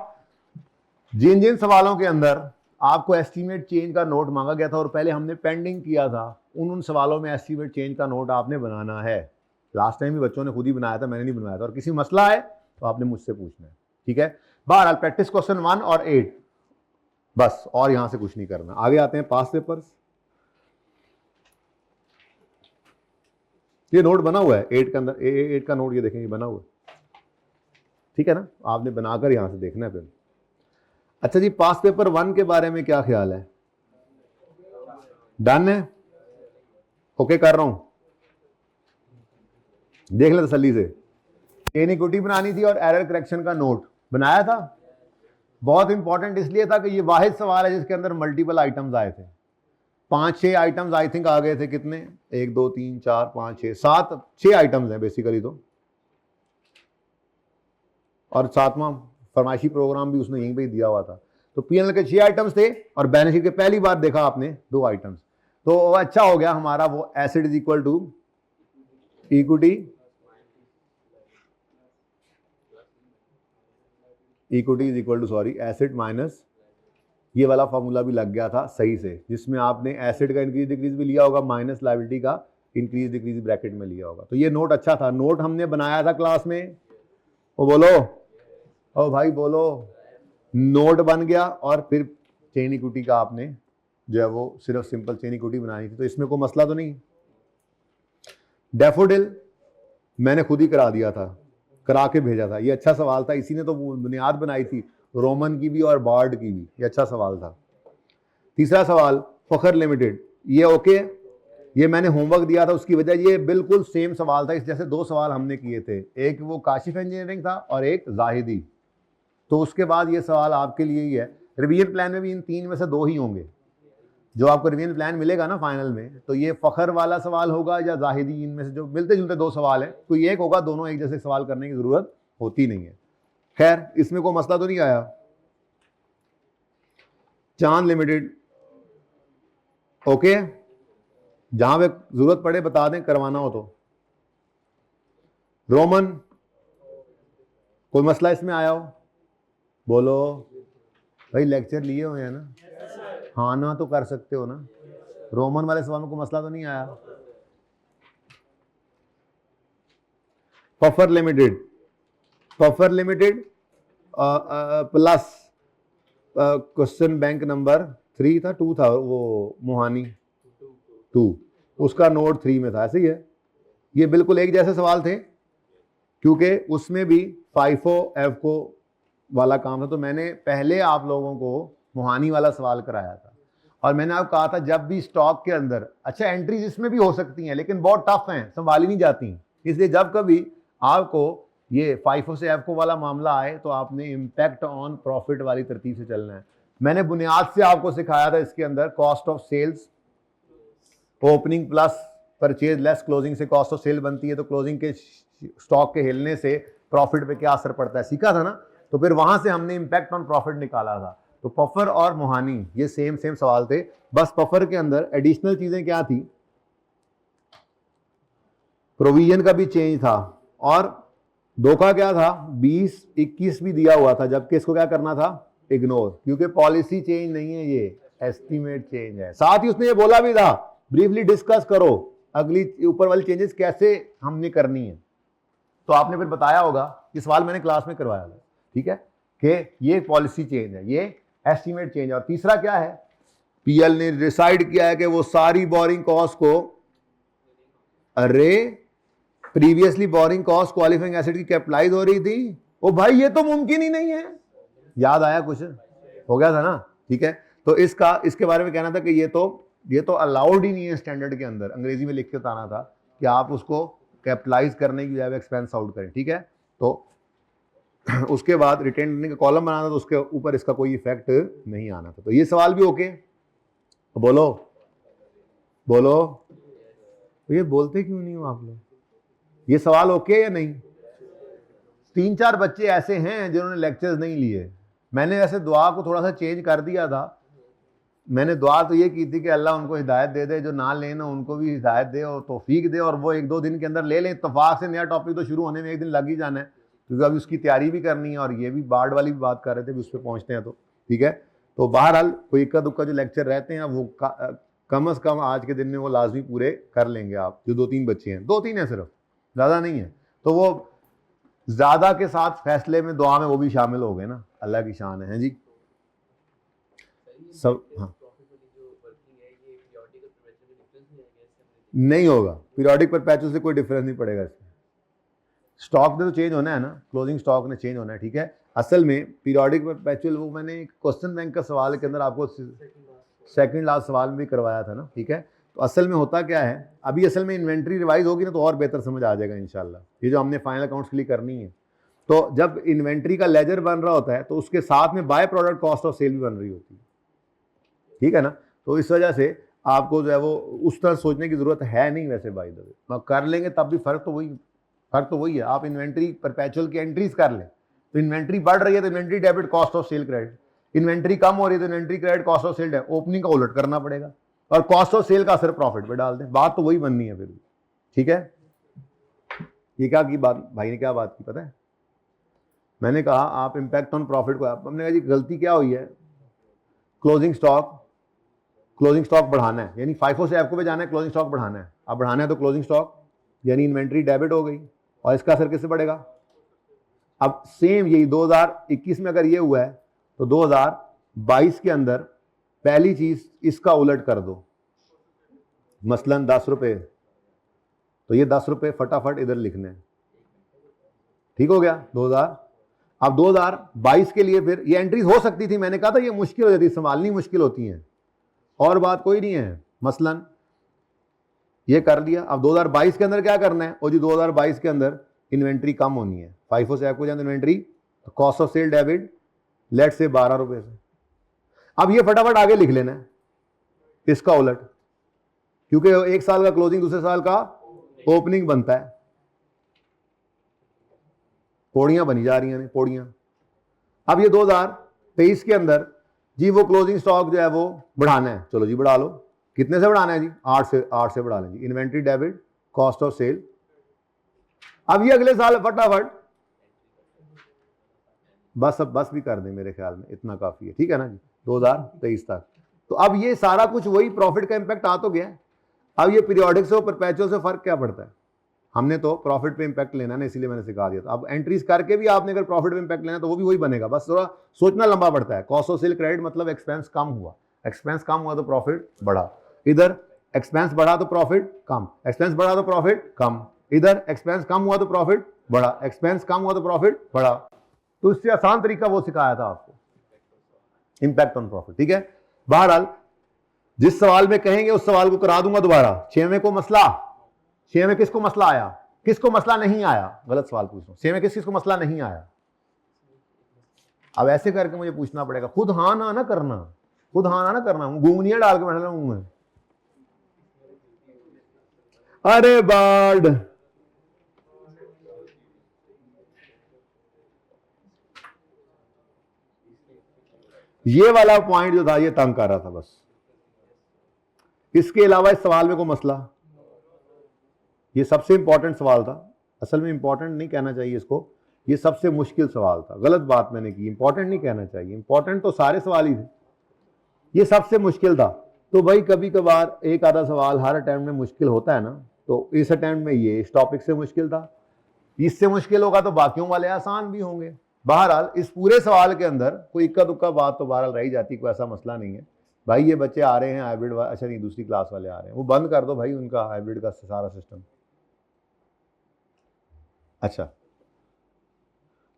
जिन जिन सवालों के अंदर आपको एस्टीमेट चेंज का नोट मांगा गया था और पहले हमने पेंडिंग किया था, उन सवालों में एस्टीमेट चेंज का नोट आपने बनाना है। लास्ट टाइम भी बच्चों ने खुद ही बनाया था, मैंने नहीं बनवाया था। और किसी मसला है तो आपने मुझसे पूछना है, ठीक है। बहरहाल प्रैक्टिस क्वेश्चन 1 और 8 बस, और यहां से कुछ नहीं करना। आगे आते हैं पास पेपर्स। ये नोट बना हुआ है 8 के अंदर, 8 का नोट ये देखेंगे बना हुआ है, ठीक है ना, आपने बनाकर यहां से देखना है फिर। अच्छा जी, पास पेपर 1 के बारे में क्या ख्याल है? डन है? ओके कर रहा हूं, देख ले तसल्ली से। चेन इक्विटी बनानी थी और एरर करेक्शन का नोट बनाया था। बहुत इंपॉर्टेंट इसलिए था कि ये वाहिद सवाल है जिसके अंदर मल्टीपल आइटम्स आए थे, 5-6 आइटम्स आई थिंक आ गए थे। कितने? 1 2 3 4 5 6 7 6 आइटम्स हैं बेसिकली तो, और 7वां फरमाइशी प्रोग्राम भी उसने यहीं पे दिया हुआ था। तो पीएनएल के 6 आइटम्स थे और बैलेंस शीट के पहली बार देखा आपने 2 आइटम्स। तो अच्छा हो गया हमारा वो asset is equal to equity, equity is equal to sorry asset minus, ये वाला फॉर्मूला भी लग गया था सही से, जिसमें आपने एसेट का इंक्रीज डिक्रीज भी लिया होगा, माइनस लायबिलिटी का इंक्रीज डिक्रीज ब्रैकेट में लिया होगा। तो ये नोट अच्छा था, नोट हमने बनाया था क्लास में। ओ बोलो, ओ भाई बोलो, नोट बन गया। और फिर चेन इक्विटी का आपने जो है वो सिर्फ सिंपल चेन इक्विटी बनानी थी, तो इसमें कोई मसला तो नहीं। डैफोडिल मैंने खुद ही करा दिया था, करा के भेजा था, ये अच्छा सवाल था, इसी ने तो बुनियाद बनाई थी रोमन की भी और बार्ड की भी, ये अच्छा सवाल था। तीसरा सवाल फखर लिमिटेड, ये ओके, ये मैंने होमवर्क दिया था, उसकी वजह ये बिल्कुल सेम सवाल था। इस जैसे 2 सवाल हमने किए थे, एक वो काशिफ इंजीनियरिंग था और एक जाहिदी। तो उसके बाद ये सवाल आपके लिए ही है। रिवीजन प्लान में भी इन 3 में से 2 ही होंगे जो आपको रिवीजन प्लान मिलेगा ना फाइनल में, तो ये फखर वाला सवाल होगा या जाहिदी, इनमें से जो मिलते जुलते 2 सवाल है, कोई एक होगा, दोनों एक जैसे सवाल करने की जरूरत होती नहीं है। खैर इसमें कोई मसला तो नहीं आया। चांद लिमिटेड ओके, जहां पे जरूरत पड़े बता दें, करवाना हो तो। रोमन कोई मसला इसमें आया हो? बोलो भाई, लेक्चर लिए हुए हैं ना, हाँ ना तो कर सकते हो ना, रोमन वाले सवाल में कोई मसला तो नहीं आया। Puffer limited, puffer limited plus question bank number 3 था, 2 था, वो मोहानी 2, उसका नोट 3 में था, ऐसे ही है। ये बिल्कुल एक जैसे सवाल थे क्योंकि उसमें भी फाइफो एफको वाला काम था। तो मैंने पहले आप लोगों को मोहानी वाला सवाल कराया था और मैंने आपको कहा था जब भी स्टॉक के अंदर, अच्छा एंट्रीज इसमें भी हो सकती हैं लेकिन बहुत टफ हैं, संभाली नहीं जाती, इसलिए जब कभी आपको ये फाइफो से एफको वाला मामला आए तो आपने इम्पैक्ट ऑन प्रॉफिट वाली तरतीब से चलना है। मैंने बुनियाद से आपको सिखाया था इसके अंदर cost of sales, opening plus purchase less closing से कॉस्ट ऑफ सेल बनती है, तो क्लोजिंग के स्टॉक के हिलने से प्रॉफिट पे क्या असर पड़ता है, सीखा था ना। तो फिर वहां से हमने इम्पैक्ट ऑन प्रॉफिट निकाला था। तो पफर और मोहानी ये सेम सवाल थे, बस पफर के अंदर एडिशनल चीजें क्या थी, प्रोविजन का भी चेंज था और धोखा क्या था, 20-21 भी दिया हुआ था, जबकि इसको क्या करना था, इग्नोर, क्योंकि पॉलिसी चेंज नहीं है, ये एस्टीमेट चेंज है। साथ ही उसने ये बोला भी था ब्रीफली डिस्कस करो अगली ऊपर वाली चेंजेस कैसे हमने करनी है। तो आपने फिर बताया होगा, ये सवाल मैंने क्लास में करवाया था, ठीक है, कि ये पॉलिसी चेंज है, ये एस्टीमेट चेंज है। और तीसरा क्या है, पीएल ने डिसाइड किया है कि वो सारी बोरिंग कॉस्ट को, अरे previously borrowing cost qualifying acid की कैपिटलाइज हो रही थी, ओ भाई ये तो मुमकिन ही नहीं है, याद आया, कुछ हो गया था ना, ठीक है। तो इसके बारे में कहना था कि ये तो अलाउड ही नहीं है स्टैंडर्ड के अंदर, अंग्रेजी में लिख के बताना था कि आप उसको कैपिटलाइज करने की बजाय एक्सपेंस आउट करें, ठीक है। तो उसके बाद रिटेन अर्निंग का कॉलम बनाना था, तो उसके ऊपर इसका कोई इफेक्ट नहीं आना था। तो ये सवाल भी ओके, बोलो बोलो, तो ये बोलते क्यों नहीं हो आप लोग, ये सवाल ओके या नहीं। 3-4 बच्चे ऐसे हैं जिन्होंने लेक्चर्स नहीं लिए। मैंने ऐसे दुआ को थोड़ा सा चेंज कर दिया था, मैंने दुआ तो ये की थी कि अल्लाह उनको हिदायत दे दे, जो ना लेना उनको भी हिदायत दे और तौफीक दे, और वो 1-2 दिन के अंदर ले लें। इत्तफाक से नया टॉपिक तो शुरू होने में 1 दिन लग ही जाना है, क्योंकि अभी उसकी तैयारी भी करनी है, और ये भी बाढ़ वाली भी बात कर रहे थे, उस पर पहुँचते हैं तो ठीक है। तो बहरहाल कोई इक्का दुक्का जो लेक्चर रहते हैं वो कम अज़ कम आज के दिन में वो लाजमी पूरे कर लेंगे आप, जो 2-3 बच्चे हैं, 2-3 हैं सिर्फ, ज़्यादा नहीं है। तो वो ज़्यादा के साथ फैसले में दुआ में वो भी शामिल हो गए ना, अल्लाह की शान है जी सब। हाँ नहीं होगा, पीरियोडिक परपेचुअल से कोई डिफरेंस नहीं पड़ेगा इसमें। स्टॉक ने तो चेंज होना है ना, क्लोजिंग स्टॉक ने चेंज होना है, ठीक है। असल में पीरियोडिक परपेचुअल वो मैंने क्वेश्चन बैंक का सवाल के अंदर आपको सेकंड लास्ट सवाल में भी करवाया था ना, ठीक है। तो असल में होता क्या है, अभी असल में इन्वेंट्री रिवाइज होगी ना तो और बेहतर समझ आ जाएगा इंशाल्लाह, ये जो हमने फाइनल अकाउंट्स के लिए करनी है। तो जब इन्वेंट्री का लेजर बन रहा होता है तो उसके साथ में by product cost of sale भी बन रही होती है, ठीक है ना। तो इस वजह से आपको जो है वो उस तरह सोचने की जरूरत है नहीं, वैसे बाय द वे कर लेंगे तब भी फर्क तो वही है। आप इन्वेंट्री परपेचुअल की एंट्रीज कर लें तो इन्वेंट्री बढ़ रही है तो inventory debit cost of sale credit, inventory कम हो रही है तो inventory credit cost of sale, opening का उलट करना पड़ेगा और कॉस्ट ऑफ सेल का असर प्रॉफिट पे डाल दें, बात तो वही बननी है फिर भी, ठीक है। ये क्या की बात भाई ने, क्या बात की पता है, मैंने कहा आप इंपैक्ट ऑन प्रॉफिट को, हमने कहा जी गलती क्या हुई है, क्लोजिंग स्टॉक बढ़ाना है, यानी फाइफो से एफको पे जाना है, क्लोजिंग स्टॉक बढ़ाना है। अब बढ़ाना है तो क्लोजिंग स्टॉक यानी इन्वेंट्री डेबिट हो गई, और इसका असर किससे पड़ेगा। अब सेम यही 2021 में अगर ये हुआ है तो 2022 के अंदर पहली चीज इसका उलट कर दो, मसलन 10 रुपए, तो ये 10 रुपए फटाफट इधर लिखने हैं, ठीक हो गया 2000। अब 2022 के लिए फिर ये एंट्रीज हो सकती थी, मैंने कहा था ये मुश्किल हो जाती है, संभालनी मुश्किल होती है, और बात कोई नहीं है। मसलन ये कर लिया, अब 2022 के अंदर क्या करना है, और जी 2022 के अंदर इन्वेंट्री कम होनी है, फाइफो से आपको inventory cost of sale debit लेट से 12 रुपए से। अब ये फटाफट आगे लिख लेना है इसका उलट, क्योंकि 1 साल का क्लोजिंग दूसरे साल का ओपनिंग बनता है, पौड़ियां बनी जा रही हैं पौड़ियां। अब ये 2023 के अंदर जी वो क्लोजिंग स्टॉक जो है वो बढ़ाना है, चलो जी बढ़ा लो, कितने से बढ़ाना है जी, 8 से बढ़ा लें जी, inventory debit cost of sale. अब ये अगले साल फटाफट बस भी कर दें, मेरे ख्याल में इतना काफी है, ठीक है ना जी, 2023 तक तो अब ये सारा कुछ वही प्रॉफिट का इंपैक्ट आ तो गया। अब ये पीरियोडिक से और परपेचुअल से फर्क क्या पड़ता है? हमने तो प्रॉफिट पे इंपैक्ट लेना है, इसीलिए मैंने सिखा दिया था। अब एंट्रीज करके भी आपने अगर प्रॉफिट पे इंपैक्ट लेना तो वो भी वही बनेगा, बस थोड़ा सोचना लंबा पड़ता है। कॉस्ट ऑफ सेल क्रेडिट मतलब एक्सपेंस कम हुआ, एक्सपेंस कम हुआ तो प्रॉफिट बढ़ा। इधर एक्सपेंस बढ़ा तो प्रॉफिट कम, एक्सपेंस बढ़ा तो प्रॉफिट कम। इधर एक्सपेंस कम हुआ तो प्रॉफिट बढ़ा, एक्सपेंस कम हुआ तो प्रॉफिट बढ़ा। तो इससे आसान तरीका वो सिखाया था आपको, इंपैक्ट ऑन प्रॉफिट। ठीक है, बहरहाल जिस सवाल में कहेंगे उस सवाल को करा दूंगा दोबारा। 6 में को मसला, 6 में किसको मसला आया, किसको मसला नहीं आया? गलत सवाल पूछ रहा हूं। 6 में किसको मसला नहीं आया? अब ऐसे करके मुझे पूछना पड़ेगा, खुद हाँ ना ना करना, खुद हाँ ना ना करना। घूंगनियां डाल के बैठ रहा हूं मैं। अरे बर्ड, ये वाला पॉइंट जो था ये तंग कर रहा था बस। इसके अलावा इस सवाल में कोई मसला, ये सबसे इंपॉर्टेंट सवाल था। असल में इंपॉर्टेंट नहीं कहना चाहिए इसको, ये सबसे मुश्किल सवाल था। गलत बात मैंने की, इंपॉर्टेंट नहीं कहना चाहिए, इंपॉर्टेंट तो सारे सवाल ही थे, ये सबसे मुश्किल था। तो भाई कभी कभार एक आधा सवाल हर अटेम्प्ट में मुश्किल होता है ना, तो इस अटेम्प्ट में ये इस टॉपिक से मुश्किल था, इससे मुश्किल होगा तो बाकियों वाले आसान भी होंगे। बहरहाल इस पूरे सवाल के अंदर कोई इक्का दुक्का बात तो बहरहाल रही जाती, कोई ऐसा मसला नहीं है। भाई ये बच्चे आ रहे हैं हाइब्रिड, अच्छा नहीं दूसरी क्लास वाले आ रहे हैं, वो बंद कर दो भाई उनका हाइब्रिड का सारा सिस्टम। अच्छा,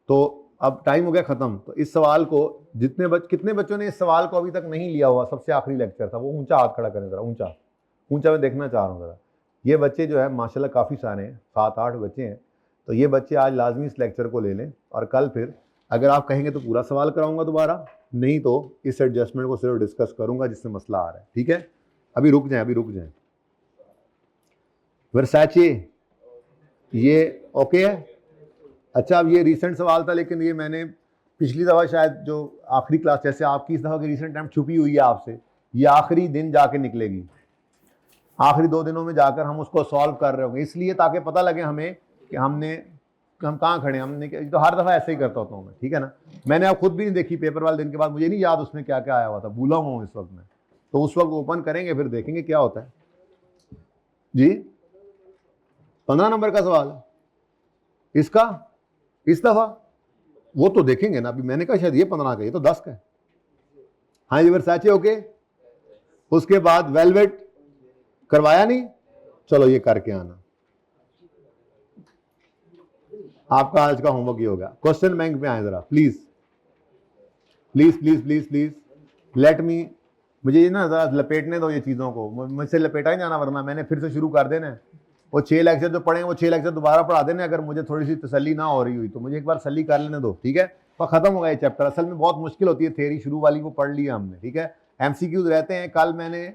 तो अब टाइम हो गया खत्म। तो इस सवाल को कितने बच्चों ने इस सवाल को अभी तक नहीं लिया हुआ, सबसे आखिरी लेक्चर था वो, ऊंचा हाथ खड़ा करें जरा, ऊंचा ऊंचा मैं देखना चाह रहा हूँ जरा। ये बच्चे जो है माशाल्लाह काफ़ी सारे हैं, 7-8 बच्चे हैं। तो ये बच्चे आज लाजमी इस लेक्चर को ले लें, और कल फिर अगर आप कहेंगे तो पूरा सवाल कराऊंगा दोबारा, नहीं तो इस एडजस्टमेंट को सिर्फ डिस्कस करूंगा जिससे मसला आ रहा है। ठीक है, अभी रुक जाएं, अभी रुक जाएं। वर्सैचे ये ओके है? अच्छा, अब ये रीसेंट सवाल था, लेकिन ये मैंने पिछली दफ़ा शायद जो आखिरी क्लास, जैसे आपकी इस दफ़ा की रीसेंट टाइम छुपी हुई है आपसे, ये आखिरी दिन जाके निकलेगी, आखिरी 2 दिनों में जाकर हम उसको सॉल्व कर रहे होंगे, इसलिए ताकि पता लगे हमें कि हम कहाँ खड़े हैं। हमने तो हर दफ़ा ऐसे ही करता होता हूँ मैं, ठीक है ना। मैंने अब खुद भी नहीं देखी पेपर वाले दिन के बाद, मुझे नहीं याद उसमें क्या क्या आया हुआ था, भूला हुआ हूँ इस वक्त में। तो उस वक्त ओपन करेंगे फिर देखेंगे क्या होता है जी। 15 नंबर का सवाल इसका, इस दफ़ा वो तो देखेंगे ना। अभी मैंने कहा शायद ये 15 का, ये तो 10 का है। हाँ जी वर्सैचे ओके। उसके बाद वेलवेट करवाया नहीं, चलो ये करके आना, आपका आज का होमवर्क ये होगा। क्वेश्चन बैंक में आए जरा please please please please please, let me, मुझे ये ना जरा लपेटने दो ये चीज़ों को, मुझसे लपेटा ही जाना, वरना मैंने फिर से शुरू कर देना है। वो 6 लेक्चर जो पढ़े वो 6 लेक्चर दोबारा पढ़ा देने, अगर मुझे थोड़ी सी तसल्ली ना हो रही हुई तो मुझे एक बार तसल्ली कर लेने दो, ठीक है। तो खत्म होगा ये चैप्टर। असल में बहुत मुश्किल होती है, थ्योरी शुरू वाली वो पढ़ लिया हमने, ठीक है। MCQs रहते हैं, कल मैंने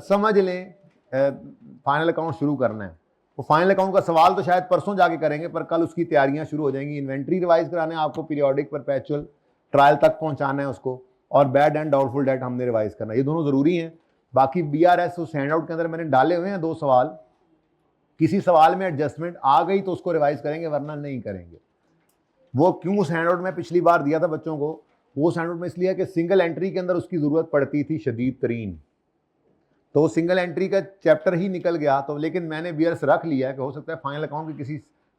समझ लें फाइनल अकाउंट शुरू करना है। वो फाइनल अकाउंट का सवाल तो शायद परसों जाके करेंगे, पर कल उसकी तैयारियां शुरू हो जाएंगी। इन्वेंट्री रिवाइज कराने आपको, पीरियोडिक परपेचुअल ट्रायल तक पहुंचाना है उसको, और बैड एंड डाउटफुल डेट हमने रिवाइज करना है, ये दोनों जरूरी हैं। बाकी BRS उस हैंड आउट के अंदर मैंने डाले हुए हैं 2 सवाल, किसी सवाल में एडजस्टमेंट आ गई तो उसको रिवाइज करेंगे, वरना नहीं करेंगे। वो क्यों उस हैंड आउट में पिछली बार दिया था बच्चों को, वो हैंड आउट में इसलिए कि सिंगल एंट्री के अंदर उसकी जरूरत पड़ती थी शदीद तरीन, तो सिंगल एंट्री का चैप्टर ही निकल गया। तो लेकिन मैंने BRS रख लिया है कि हो सकता है फाइनल अकाउंट के किसी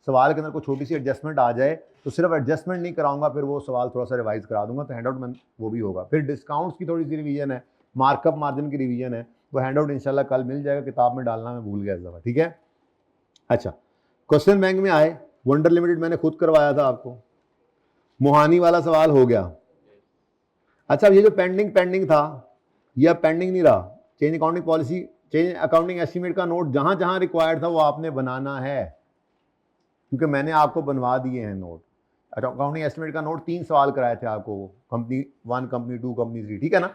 सवाल के अंदर कोई छोटी सी एडजस्टमेंट आ जाए, तो सिर्फ एडजस्टमेंट नहीं कराऊंगा, फिर वो सवाल थोड़ा सा रिवाइज करा दूंगा, तो हैंड आउट में वो भी होगा। फिर डिस्काउंट्स की थोड़ी सी रिवीजन है, मार्कअप मार्जिन की रिवीजन है, वो हैंड आउट इंशाल्लाह कल मिल जाएगा, किताब में डालना मैं भूल गया इस दफ़ा, ठीक है। अच्छा, क्वेश्चन बैंक में आए, वंडर लिमिटेड मैंने खुद करवाया था आपको, मोहानी वाला सवाल हो गया। अच्छा, ये जो पेंडिंग था यह पेंडिंग नहीं रहा। Change accounting policy, change accounting estimate का नोट जहां जहां रिक्वायर्ड था वो आपने बनाना है, क्योंकि मैंने आपको बनवा दिए हैं नोट। अकाउंटिंग एस्टीमेट का नोट 3 सवाल कराए थे आपको, कंपनी 1, कंपनी 2, कंपनी 3, ठीक है ना।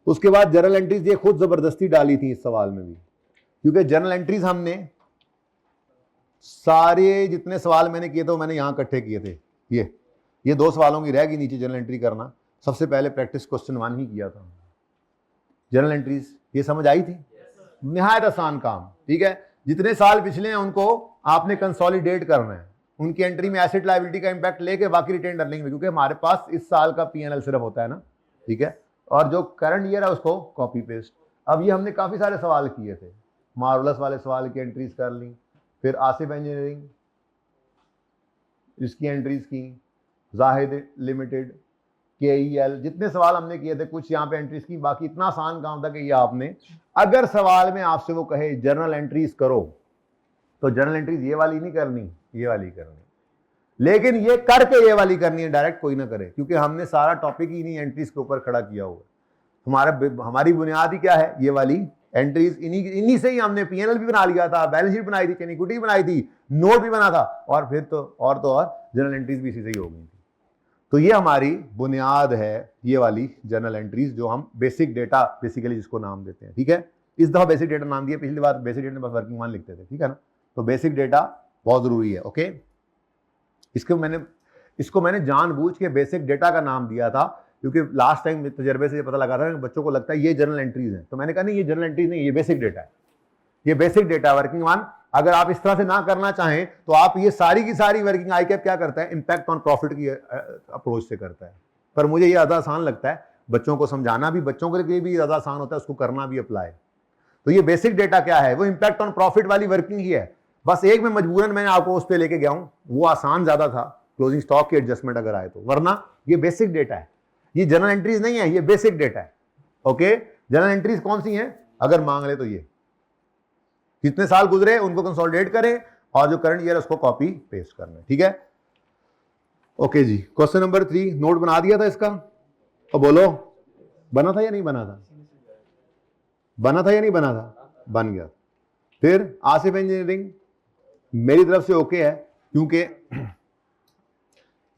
उसके बाद जर्नल एंट्रीज ये खुद जबरदस्ती डाली थी इस सवाल में भी, क्योंकि जर्नल एंट्रीज हमने सारे जितने सवाल मैंने किए थे वो मैंने यहाँ इकट्ठे किए थे। ये 2 सवालों की रहेगी नीचे जर्नल एंट्री करना। सबसे पहले प्रैक्टिस क्वेश्चन 1 ही किया था जर्नल एंट्रीज, ये समझ आई थी। निहायत आसान काम, ठीक है। जितने साल पिछले हैं उनको आपने कंसोलिडेट करना है, उनकी एंट्री में एसेट लायबिलिटी का इंपैक्ट लेके बाकी रिटेन अर्निंग में, क्योंकि हमारे पास इस साल का P&L सिर्फ होता है ना, ठीक है। और जो करंट ईयर है उसको कॉपी पेस्ट। अब ये हमने काफ़ी सारे सवाल किए थे, मार्वलस वाले सवाल की एंट्रीज कर ली, फिर आसिफ इंजीनियरिंग इसकी एंट्रीज की, जाहिद लिमिटेड, KEL, जितने सवाल हमने किए थे कुछ यहाँ पे एंट्रीज की। बाकी इतना आसान काम था कि ये आपने, अगर सवाल में आपसे वो कहे जर्नल एंट्रीज करो तो जर्नल एंट्रीज ये वाली नहीं करनी, ये वाली करनी, लेकिन ये करके ये वाली करनी है, डायरेक्ट कोई ना करे, क्योंकि हमने सारा टॉपिक ही नहीं एंट्रीज के ऊपर खड़ा किया हुआ है। हमारी बुनियाद ही क्या है, ये वाली एंट्रीज, इन्हीं से ही हमने PNL भी बना लिया था, बैलेंस शीट बनाई थी, चेन इक्विटी बनाई थी, नोट भी बना था, और फिर तो और जर्नल एंट्रीज भी इसी से ही हो गई थी। तो ये हमारी बुनियाद है, ये वाली जर्नल एंट्रीज, जो हम बेसिक डेटा बेसिकली जिसको नाम देते हैं। ठीक है, इस दफा बेसिक डेटा नाम दिया, पिछली बार बेसिक डेटा में बस वर्किंग वन लिखते थे। ठीक है ना, तो बेसिक डेटा बहुत जरूरी है। ओके, इसको मैंने जानबूझ के बेसिक डेटा का नाम दिया था, क्योंकि लास्ट टाइम तजर्बे से ये पता लगा था कि बच्चों को लगता है ये जर्नल एंट्रीज हैं, तो मैंने कहा नहीं, ये जर्नल एंट्रीज नहीं, ये बेसिक डेटा है, ये बेसिक डेटा वर्किंग वन। अगर आप इस तरह से ना करना चाहें तो आप ये सारी की सारी वर्किंग ICAP क्या करता है, इंपैक्ट ऑन प्रॉफिट की अप्रोच से करता है। पर मुझे ये ज़्यादा आसान लगता है, बच्चों को समझाना भी बच्चों के लिए भी ज़्यादा आसान होता है, उसको करना भी अप्लाई। तो ये बेसिक डेटा क्या है, वो इंपैक्ट ऑन प्रॉफिट वाली वर्किंग ही है। बस एक में मजबूरन मैंने आपको उस पर लेके गया हूं, वो आसान ज्यादा था, क्लोजिंग स्टॉक की एडजस्टमेंट अगर आए तो, वरना ये बेसिक डेटा है, ये जनरल एंट्रीज नहीं है, ये बेसिक डेटा है। ओके, जनरल एंट्रीज कौन सी हैं, अगर मांग ले तो ये कितने साल गुजरे उनको कंसोलिडेट करें, और जो करंट ईयर है उसको कॉपी पेस्ट करना है। ठीक है, ओके जी। क्वेश्चन नंबर 3 नोट बना दिया था इसका, तो बोलो बना था या नहीं बना था, बना था या नहीं बना था, बन गया। फिर आसिफ इंजीनियरिंग मेरी तरफ से ओके है, क्योंकि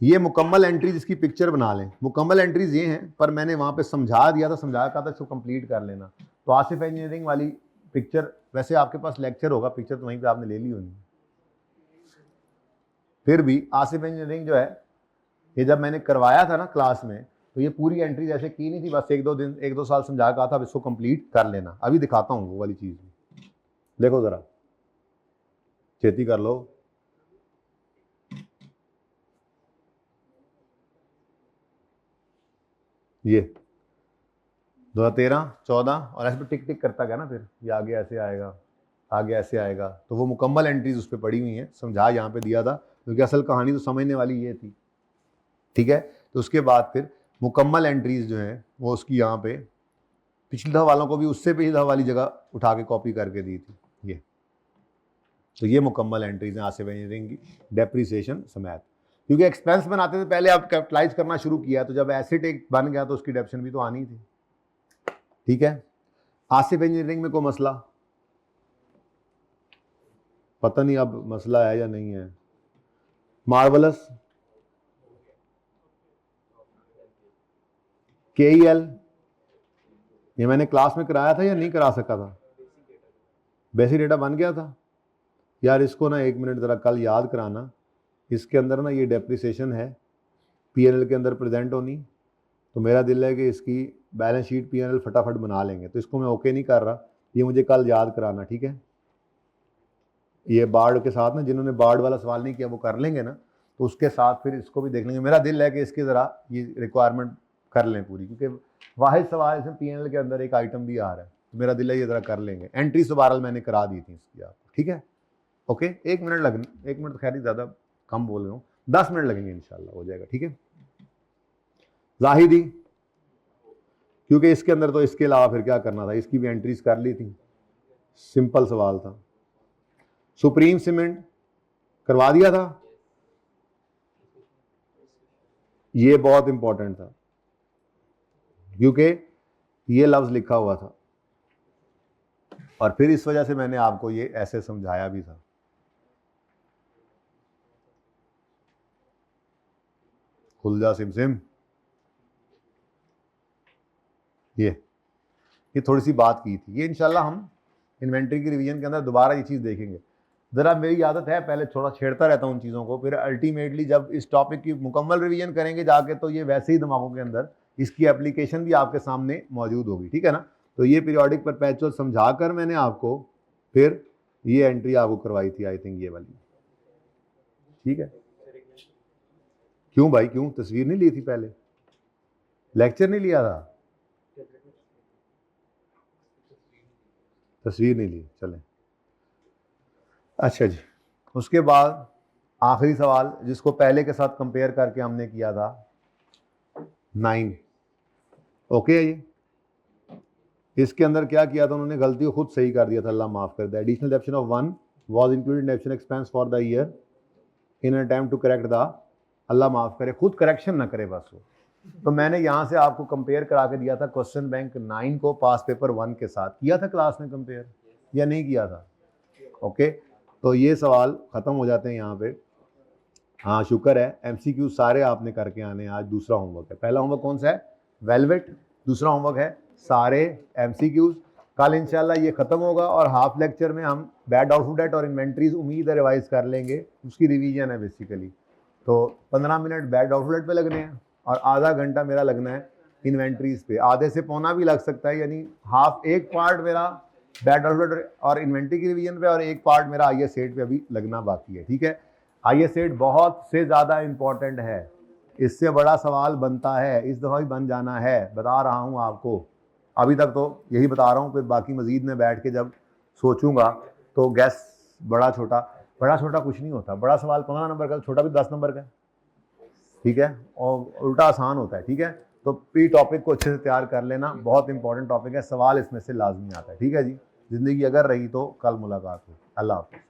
ये मुकम्मल एंट्रीज, इसकी पिक्चर बना लें। मुकम्मल एंट्रीज ये हैं, पर मैंने वहां पे समझा दिया था, समझा कहा था इसको कंप्लीट कर लेना। तो आसिफ इंजीनियरिंग वाली पिक्चर, वैसे आपके पास लेक्चर होगा, पिक्चर तो वहीं पे आपने ले ली होगी। फिर भी आसिफ इंजीनियरिंग जो है, ये जब मैंने करवाया था ना क्लास में, तो ये पूरी एंट्रीज ऐसे की नहीं थी, बस एक दो साल समझा कहा था, अब इसको कंप्लीट कर लेना। अभी दिखाता हूँ वो वाली चीज, देखो जरा, खेती कर लो। ये 2013, 14 और ऐसे टिक टिक करता गया ना, फिर ये आगे ऐसे आएगा, आगे ऐसे आएगा, तो वो मुकम्मल एंट्रीज उस पर पड़ी हुई हैं, समझा यहाँ पे दिया था, क्योंकि असल कहानी तो समझने वाली ये थी। ठीक है, तो उसके बाद फिर मुकम्मल एंट्रीज जो है वो उसकी यहाँ पे पिछली दफा वालों को भी उससे पिछली दफा वाली जगह उठा के कॉपी करके दी थी ये। तो ये मुकम्मल एंट्रीज हैं आसिफ इंजीनियरिंग की, डेप्रिसिएशन समेत, क्योंकि एक्सपेंस बनाते थे पहले, आप कैपिटलाइज करना शुरू किया, तो जब एसेट एक बन गया तो उसकी डेप्शन भी तो आनी थी। ठीक है, आसिफ इंजीनियरिंग में कोई मसला, पता नहीं अब मसला है या नहीं है। मार्वलस, KEL, ये मैंने क्लास में कराया था या नहीं करा सका था, बेसिक डेटा बन गया था यार। इसको ना 1 मिनट ज़रा कल याद कराना, इसके अंदर ना ये डेप्रिसिएशन है PNL के अंदर प्रेजेंट होनी, तो मेरा दिल है कि इसकी बैलेंस शीट PNL फटाफट बना लेंगे, तो इसको मैं ओके नहीं कर रहा, ये मुझे कल याद कराना। ठीक है, ये बार्ड के साथ ना, जिन्होंने बार्ड वाला सवाल नहीं किया वो कर लेंगे ना, तो उसके साथ फिर इसको भी देख लेंगे। मेरा दिल है कि इसकी ज़रा ये रिक्वायरमेंट कर लें पूरी, क्योंकि वाहिद सवाल इसमें PNL के अंदर एक आइटम भी आ रहा है, तो मेरा दिल है ये ज़रा कर लेंगे। एंट्री तो बहरहाल मैंने करा दी थी इसकी आपको। ठीक है, ओके, 1 मिनट लगने, 1 मिनट तो खैर ज़्यादा कम बोल रहा हूँ, 10 मिनट लगेंगे, इंशाल्लाह हो जाएगा। ठीक है, जाहिदी, क्योंकि इसके अंदर तो इसके अलावा फिर क्या करना था, इसकी भी एंट्रीज कर ली थी, सिंपल सवाल था। सुप्रीम सीमेंट करवा दिया था, ये बहुत इंपॉर्टेंट था, क्योंकि ये लफ्ज लिखा हुआ था, और फिर इस वजह से मैंने आपको ये ऐसे समझाया भी था। खुल जा सिम, ये थोड़ी सी बात की थी, ये इंशाल्लाह हम इन्वेंट्री की रिवीजन के अंदर दोबारा ये चीज़ देखेंगे। ज़रा मेरी आदत है पहले थोड़ा छेड़ता रहता हूँ उन चीज़ों को, फिर अल्टीमेटली जब इस टॉपिक की मुकम्मल रिवीजन करेंगे जाके, तो ये वैसे ही दिमागों के अंदर इसकी एप्लीकेशन भी आपके सामने मौजूद होगी। ठीक है ना, तो ये पीरियोडिक परपेचुअल समझा कर मैंने आपको फिर ये एंट्री आपको करवाई थी, आई थिंक ये वाली। ठीक है, क्यों भाई क्यों, तस्वीर नहीं ली थी पहले, लेक्चर नहीं लिया था, तस्वीर नहीं ली, चलें। अच्छा जी, उसके बाद आखिरी सवाल जिसको पहले के साथ कंपेयर करके हमने किया था 9, ओके है ये। इसके अंदर क्या किया था उन्होंने, गलती को खुद सही कर दिया था, अल्लाह माफ़ कर दे। Additional depreciation of 1 was included depreciation expense for the year in attempt to correct the, अल्लाह माफ़ करे, खुद करेक्शन ना करे बस वो। तो मैंने यहाँ से आपको कंपेयर करा के दिया था क्वेश्चन बैंक 9 को पास पेपर 1 के साथ। किया था क्लास में कंपेयर या नहीं किया था? ओके, तो ये सवाल ख़त्म हो जाते हैं यहाँ पे। हाँ शुक्र है, MCQ सारे आपने करके आने हैं। आज दूसरा होमवर्क है। पहला होमवर्क कौन सा है? वेलवेट। दूसरा होमवर्क है सारे MCQs। कल इंशाल्लाह ये ख़त्म होगा और हाफ लेक्चर में हम बैड आउटपुट डेट और इन्वेंट्रीज उम्मीद है रिवाइज कर लेंगे, उसकी रिवीजन है बेसिकली। तो 15 मिनट बैड आउटपुट डेट पे लगने हैं और आधा घंटा मेरा लगना है इन्वेंट्रीज पे। आधे से पौना भी लग सकता है, यानी हाफ, एक पार्ट मेरा बैड आउटपुट डेट और इन्वेंट्री की रिवीजन पे और एक पार्ट मेरा IS 8 पे अभी लगना बाकी है। ठीक है, IS 8 बहुत से ज़्यादा इम्पॉर्टेंट है, इससे बड़ा सवाल बनता है, इस दफ़ा भी बन जाना है, बता रहा हूँ आपको। अभी तक तो यही बता रहा हूँ, फिर बाकी मज़ीद में बैठ के जब सोचूंगा तो गैस बड़ा छोटा कुछ नहीं होता। बड़ा सवाल 15 नंबर का, छोटा भी 10 नंबर का, ठीक है, और उल्टा आसान होता है। ठीक है, तो पी टॉपिक को अच्छे से तैयार कर लेना, बहुत इंपॉर्टेंट टॉपिक है, सवाल इसमें से लाजमी आता है। ठीक है जी, ज़िंदगी अगर रही तो कल मुलाकात हो। अल्लाह हाफ़िज़।